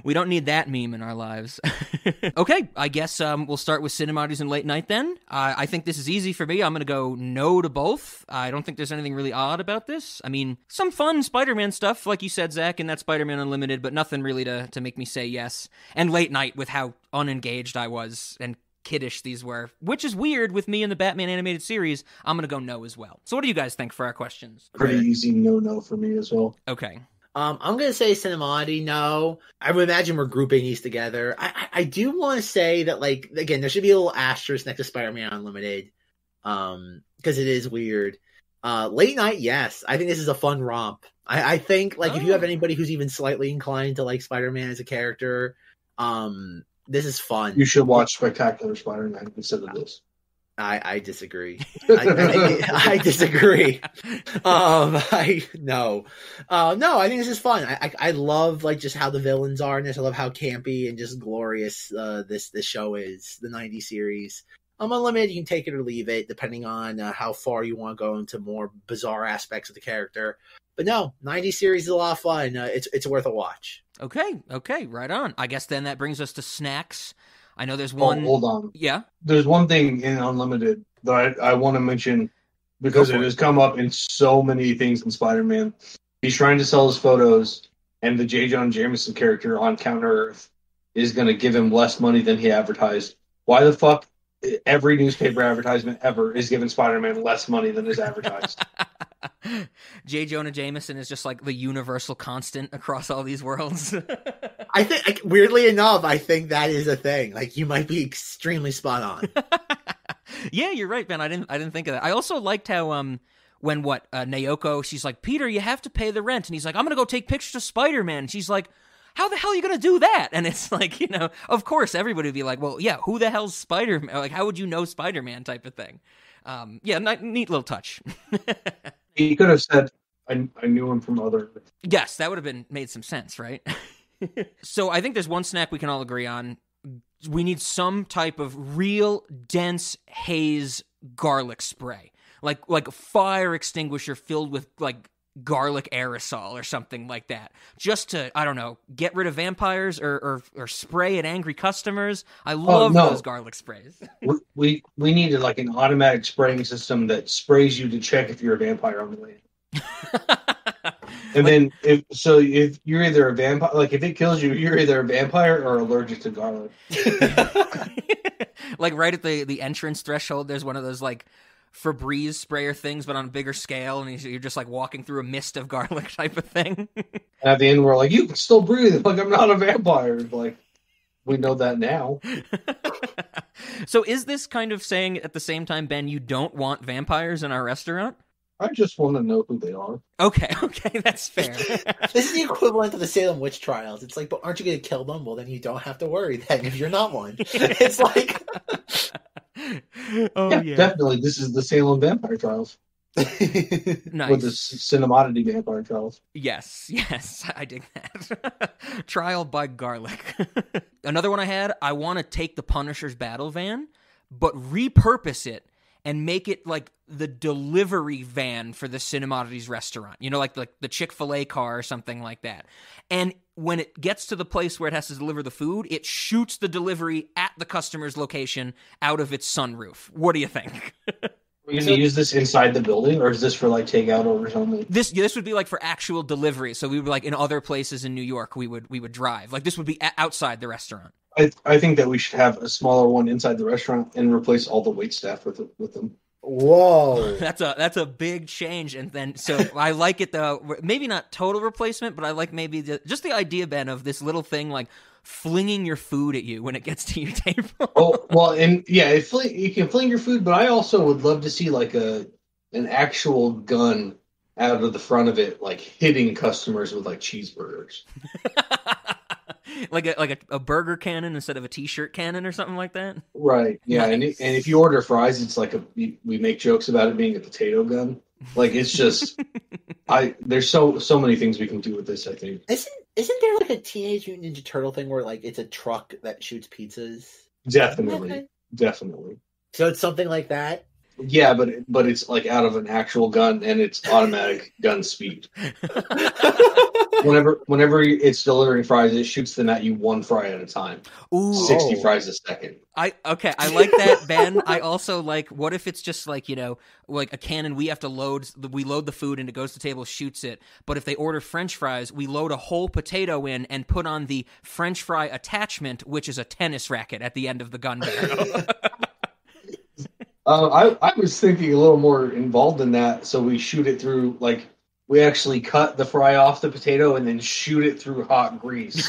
We don't need that meme in our lives. Okay. I guess we'll start with Cinemodities and Late Night then. I think this is easy for me. I'm going to go no to both. I don't think there's anything really odd about this. I mean, some fun Spider-Man stuff, like you said, Zach, and that Spider-Man Unlimited, but nothing really to make me say yes. And Late Night with how unengaged I was and kiddish these were, which is weird with me in the Batman animated series. I'm gonna go no as well. So what do you guys think for our questions? Pretty easy no for me as well. Okay. I'm gonna say Cinemati, no. I would imagine we're grouping these together. I do want to say that, like, again, there should be a little asterisk next to Spider-Man Unlimited, because it is weird. Late Night, yes. I think this is a fun romp. I think, like, if you have anybody who's even slightly inclined to like Spider-Man as a character, this is fun. You should watch Spectacular Spider-Man instead of this. I disagree. I disagree. No. I think this is fun. I love like just how the villains are in this. I love how campy and just glorious this show is. The 90s series. Unlimited, you can take it or leave it depending on how far you want to go into more bizarre aspects of the character. But no, 90s series is a lot of fun. It's worth a watch. Okay, right on. I guess then that brings us to snacks. I know there's one. Oh, hold on. Yeah. There's one thing in Unlimited that I want to mention because it has come up in so many things in Spider-Man. He's trying to sell his photos, and the J. Jonah Jameson character on Counter Earth is going to give him less money than he advertised. Why the fuck? Every newspaper advertisement ever is giving Spider-Man less money than is advertised. J. Jonah Jameson is just like the universal constant across all these worlds. I think, weirdly enough, I think that is a thing. Like, you might be extremely spot on. Yeah, you're right, Ben. I didn't think of that. I also liked how when Naoko, she's like, Peter, you have to pay the rent, and he's like, I'm gonna go take pictures of Spider-Man. And she's like, how the hell are you gonna do that? And it's like, of course everybody would be like, well, yeah, who the hell's Spider-Man? Like, how would you know Spider-Man type of thing? Yeah, neat little touch. He could have said, I knew him from other... Yes, that would have made some sense, right? So I think there's one snack we can all agree on. We need some type of real dense haze garlic spray. Like fire extinguisher filled with like garlic aerosol or something like that, just to, I don't know, get rid of vampires or spray at angry customers. I love those garlic sprays. we needed like an automatic spraying system that sprays you to check if you're a vampire on the way. And then if you're either a vampire, like if it kills you, you're either a vampire or allergic to garlic. Like right at the entrance threshold, there's one of those like Febreze sprayer things, but on a bigger scale, and you're just like walking through a mist of garlic type of thing. And at the end, we're like, you can still breathe. Like, I'm not a vampire. Like, we know that now. So is this kind of saying at the same time, Ben, you don't want vampires in our restaurant? I just want to know who they are. Okay, that's fair. This is the equivalent of the Salem witch trials. It's like, but aren't you going to kill them? Well, then you don't have to worry then if you're not one. It's like... Yeah, definitely. This is the Salem vampire trials. Nice. With the Cinemodity vampire trials. Yes, I dig that. Trial by garlic. Another one I had, I want to take the Punisher's battle van, but repurpose it and make it like the delivery van for the Cinemodities restaurant. You know, like the Chick-fil-A car or something like that. And when it gets to the place where it has to deliver the food, it shoots the delivery at the customer's location out of its sunroof. What do you think? Are you going to use this inside the building, or is this for like takeout or something? This would be like for actual delivery. So we would like in other places in New York, we would drive. Like this would be outside the restaurant. I think that we should have a smaller one inside the restaurant and replace all the wait staff with them. Whoa, that's a big change. And then so I like it though. Maybe not total replacement, but I like maybe just the idea, Ben, of this little thing like flinging your food at you when it gets to your table. Oh well, and yeah, you can fling your food, but I also would love to see like an actual gun out of the front of it, like hitting customers with like cheeseburgers. like a burger cannon instead of a t-shirt cannon or something like that. Right. Yeah. Nice. And if you order fries, it's like we make jokes about it being a potato gun. Like it's just there's so many things we can do with this, I think. Isn't there like a Teenage Mutant Ninja Turtle thing where like it's a truck that shoots pizzas? Definitely. Okay. Definitely. So it's something like that? Yeah, but it's like out of an actual gun and it's automatic gun speed. Whenever it's delivering fries, it shoots them at you one fry at a time. Ooh, 60 fries a second. I like that, Ben. I also like, what if it's just like, you know, like a cannon we load the food and it goes to the table, shoots it. But if they order French fries, we load a whole potato in and put on the French fry attachment, which is a tennis racket at the end of the gun barrel. I was thinking a little more involved in that, so we shoot it through, like, we actually cut the fry off the potato and then shoot it through hot grease.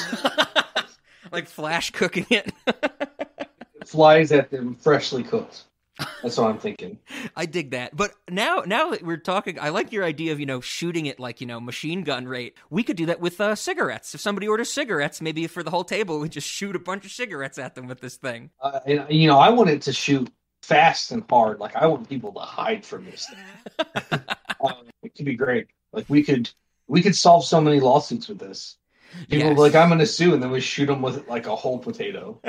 Like flash cooking it. It flies at them freshly cooked. That's what I'm thinking. I dig that. But now that we're talking, I like your idea of, you know, shooting it like, you know, machine gun rate. We could do that with cigarettes. If somebody orders cigarettes, maybe for the whole table, we just shoot a bunch of cigarettes at them with this thing. And, you know, I want it to shoot fast and hard. Like, I want people to hide from this thing. It could be great. Like, we could solve so many lawsuits with this. People like, I'm going to sue, and then we shoot them with like a whole potato.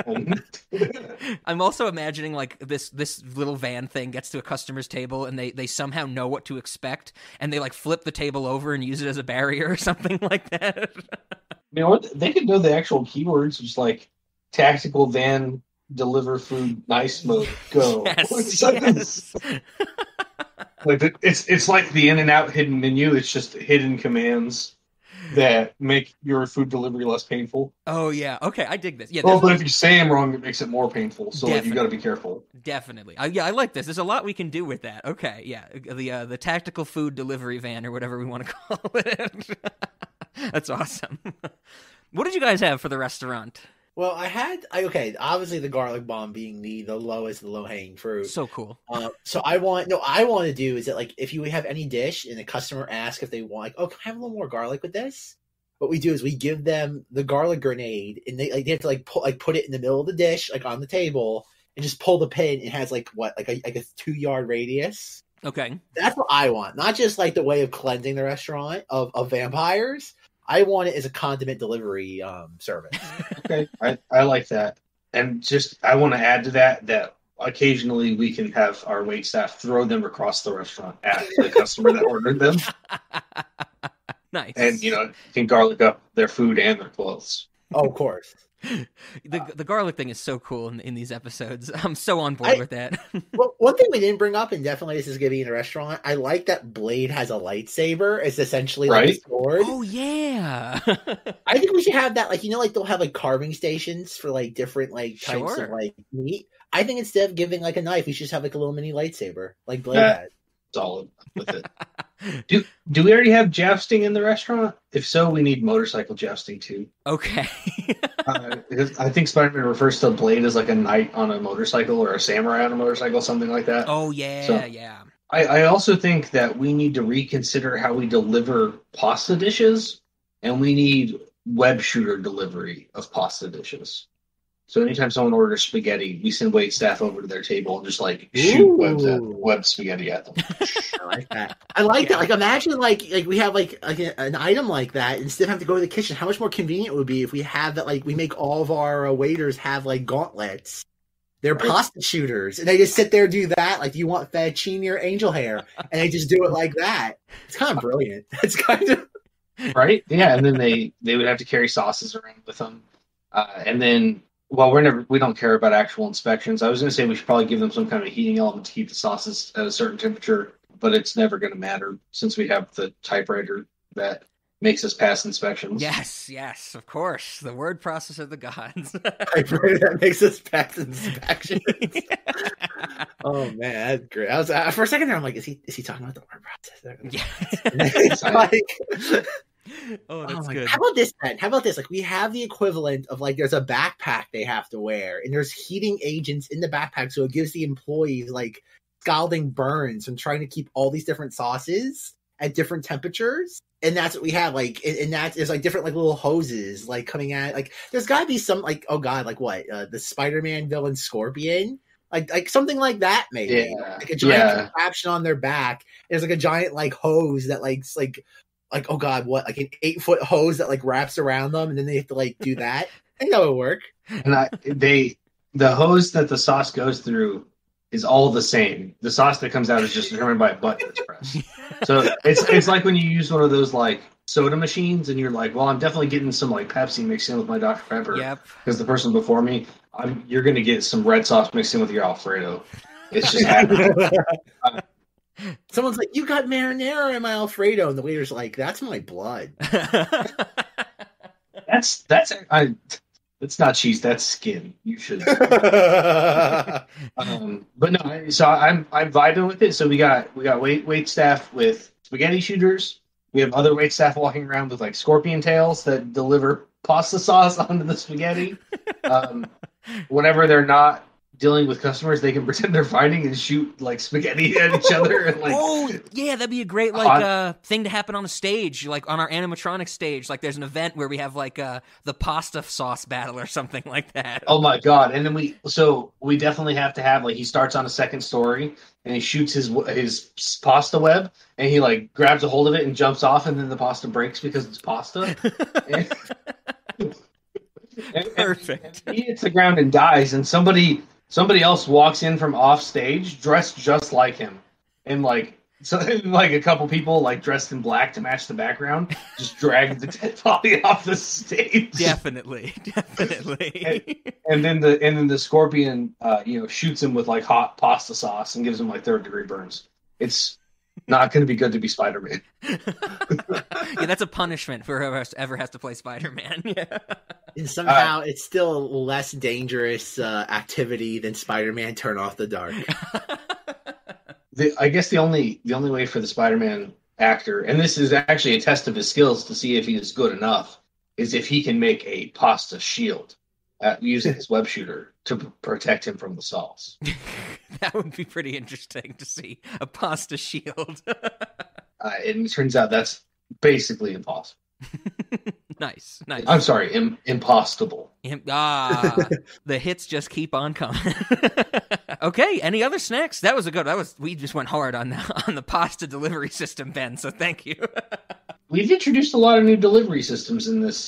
I'm also imagining like this little van thing gets to a customer's table, and they somehow know what to expect, and they like flip the table over and use it as a barrier or something like that. You know what? They could know the actual keywords, just like tactical van, deliver food, nice mode, go. Yes. Like it's like the in and out hidden menu. It's just hidden commands that make your food delivery less painful. Oh yeah, okay, I dig this. Yeah, well, but if you say them wrong, it makes it more painful. So like, you got to be careful. Definitely. I like this. There's a lot we can do with that. Okay, yeah, the tactical food delivery van or whatever we want to call it. That's awesome. What did you guys have for the restaurant? Well, obviously the garlic bomb being the lowest, the low-hanging fruit. So cool. So I want to do is that, like, if you have any dish and the customer asks if they want, like, oh, can I have a little more garlic with this? What we do is we give them the garlic grenade, and they have to put it in the middle of the dish, like on the table, and just pull the pin. It has like a 2-yard radius. Okay. That's what I want. Not just like the way of cleansing the restaurant of vampires. I want it as a condiment delivery service. Okay, I like that. And just, I want to add to that occasionally we can have our waitstaff throw them across the restaurant at the customer that ordered them. Nice. And, you can garlic up their food and their clothes. Oh, of course. The garlic thing is so cool in these episodes. I'm so on board with that. Well, one thing we didn't bring up, and definitely this is going to be in a restaurant, I like that Blade has a lightsaber. It's essentially like a sword. Oh, yeah. I think we should have that, like, they'll have, like, carving stations for, like, different, like, types of, like, meat. I think instead of giving, like, a knife, we should just have, like, a little mini lightsaber, like Blade has. Solid with it. Do we already have jousting in the restaurant? If so, we need motorcycle jousting too. Okay. Because I think Spider-Man refers to Blade as like a knight on a motorcycle or a samurai on a motorcycle, something like that. Oh, yeah, so, yeah. I also think that we need to reconsider how we deliver pasta dishes, and we need web shooter delivery of pasta dishes. So anytime someone orders spaghetti, we send waitstaff over to their table and just like shoot web spaghetti at them. I like that. I like that. Like, imagine like we have like an item like that instead of having to go to the kitchen. How much more convenient it would be if we have that? Like, we make all of our waiters have like gauntlets. They're pasta shooters, and they just sit there and do that. Like, do you want fettuccine or angel hair? And they just do it like that. It's kind of brilliant. It's kind of right. Yeah, and then they would have to carry sauces around with them, and then. Well, we don't care about actual inspections. I was going to say we should probably give them some kind of heating element to keep the sauces at a certain temperature, but it's never going to matter since we have the typewriter that makes us pass inspections. Yes, of course. The word processor of the gods. typewriter that makes us pass inspections. Oh man, that's great. I was for a second there, I'm like, is he talking about the word processor? Yeah. It's like. Oh, that's good. How about this, then? How about this? Like, we have the equivalent of, like, there's a backpack they have to wear, and there's heating agents in the backpack, so it gives the employees, like, scalding burns from trying to keep all these different sauces at different temperatures. And that's what we have, like, and there's, like, different, like, little hoses, like, coming at, like, there's gotta be some, like, oh god, like, what? The Spider-Man villain Scorpion? Like something like that, maybe. Yeah. Like a giant contraption on their back. There's, like, a giant, like, hose that, like, oh god, what? Like an 8-foot hose that like wraps around them, and then they have to like do that. I think that would work. And the hose that the sauce goes through is all the same. The sauce that comes out is just determined by a button that's pressed. So it's like when you use one of those like soda machines, and you're like, well, I'm definitely getting some like Pepsi mixed in with my Dr. Pepper. Yep. Because the person before me, you're going to get some red sauce mixed in with your Alfredo. It's just happening. Someone's like, you got marinara in my Alfredo, and the waiter's like, that's my blood. That's not cheese, that's skin. You should. But no, so I'm vibing with it. So we got wait staff with spaghetti shooters. We have other wait staff walking around with like scorpion tails that deliver pasta sauce onto the spaghetti. Whenever they're not dealing with customers, they can pretend they're fighting and shoot like spaghetti at each other. And, like, oh yeah, that'd be a great like thing to happen on a stage, like on our animatronic stage. Like there's an event where we have like the pasta sauce battle or something like that. Oh my god! And then we definitely have to have like he starts on a second story and he shoots his pasta web and he like grabs a hold of it and jumps off, and then the pasta breaks because it's pasta. Perfect. And he hits the ground and dies, and somebody else walks in from off stage dressed just like him, and like a couple people like dressed in black to match the background just drag the dead body off the stage. Definitely. And then the scorpion shoots him with like hot pasta sauce and gives him like 3rd-degree burns. It's not going to be good to be Spider-Man. Yeah, that's a punishment for whoever ever has to play Spider-Man. Yeah. And somehow it's still a less dangerous activity than Spider-Man Turn Off the Dark. I guess the only way for the Spider-Man actor, and this is actually a test of his skills to see if he is good enough, is if he can make a pasta shield using his web shooter to protect him from the sauce. That would be pretty interesting to see, a pasta shield. And it turns out that's basically impossible. Nice. I'm sorry, impossible. The hits just keep on coming. Okay, any other snacks? That was we just went hard on the pasta delivery system, Ben, so thank you. We've introduced a lot of new delivery systems in this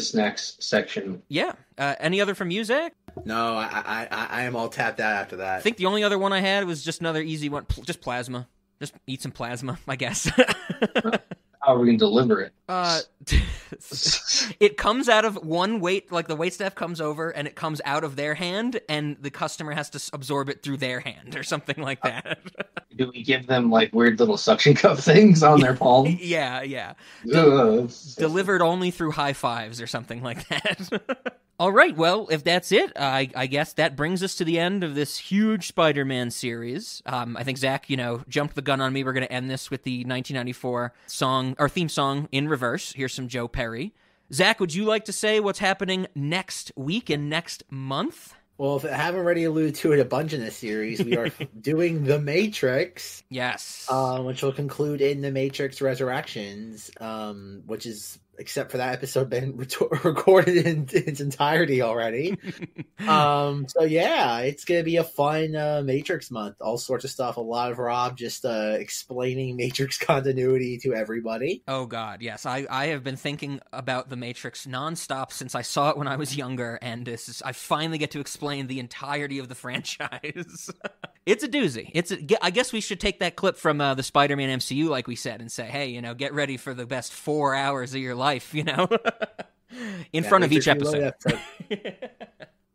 snacks section. Yeah. Any other from you, Zach? No, I am all tapped out after that. I think the only other one I had was just another easy one, just plasma. Just eat some plasma, I guess. How are we going to deliver it? It comes out of one wait, like the waitstaff comes over and it comes out of their hand, and the customer has to absorb it through their hand or something like that. Do we give them like weird little suction cup things on their palm? Yeah. Ugh. Delivered only through high fives or something like that. All right, well, if that's it, I guess that brings us to the end of this huge Spider-Man series. I think Zach, jumped the gun on me. We're going to end this with the 1994 song, or theme song, in reverse. Here's some Joe Perry. Zach, would you like to say what's happening next week and next month? Well, if I haven't already alluded to it a bunch in this series, we are doing The Matrix. Yes. Which will conclude in The Matrix Resurrections, which is, except for that episode, been recorded in its entirety already. So yeah, it's gonna be a fun Matrix month. All sorts of stuff. A lot of Rob just explaining Matrix continuity to everybody. Oh God, yes. I have been thinking about The Matrix nonstop since I saw it when I was younger, and I finally get to explain the entirety of the franchise. It's a doozy. I guess we should take that clip from the Spider-Man MCU, like we said, and say, hey, get ready for the best 4 hours of your life, in front of each episode.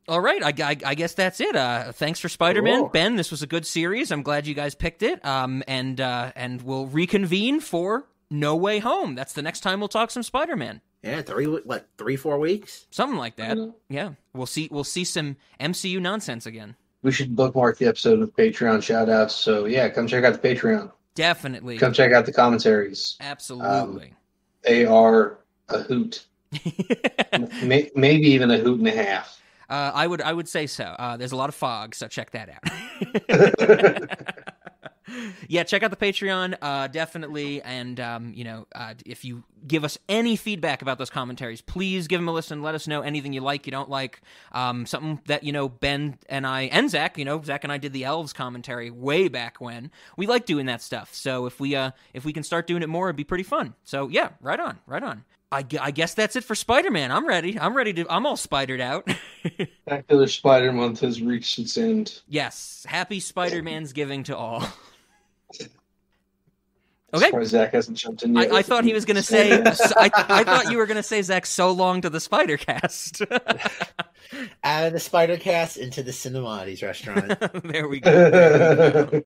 All right, I guess that's it. Thanks for Spider-Man, cool. Ben. This was a good series. I'm glad you guys picked it. And we'll reconvene for No Way Home. That's the next time we'll talk some Spider-Man. Yeah, 3-4 weeks, something like that. Yeah, we'll see some MCU nonsense again. We should bookmark the episode with Patreon shout-outs. So yeah, come check out the Patreon. Definitely. Come check out the commentaries. Absolutely. They are a hoot. Maybe even a hoot and a half. I would say so. There's a lot of fog, so check that out. Yeah, check out the Patreon, definitely. And, if you give us any feedback about those commentaries, please give them a listen. Let us know anything you like, you don't like. Something that, Ben and I, and Zach, Zach and I did the Elves commentary way back when. We like doing that stuff. So if we can start doing it more, it'd be pretty fun. So yeah, right on. I guess that's it for Spider-Man. I'm ready. I'm all spidered out. Spectacular Spider Month has reached its end. Yes. Happy Spider-Man's giving to all. Okay. Sorry, Zach hasn't jumped in yet. I thought he was going to say, I thought you were going to say, Zach, so long to the Spider-Cast. Out of the Spider-Cast into the Cinemati's restaurant. There we go.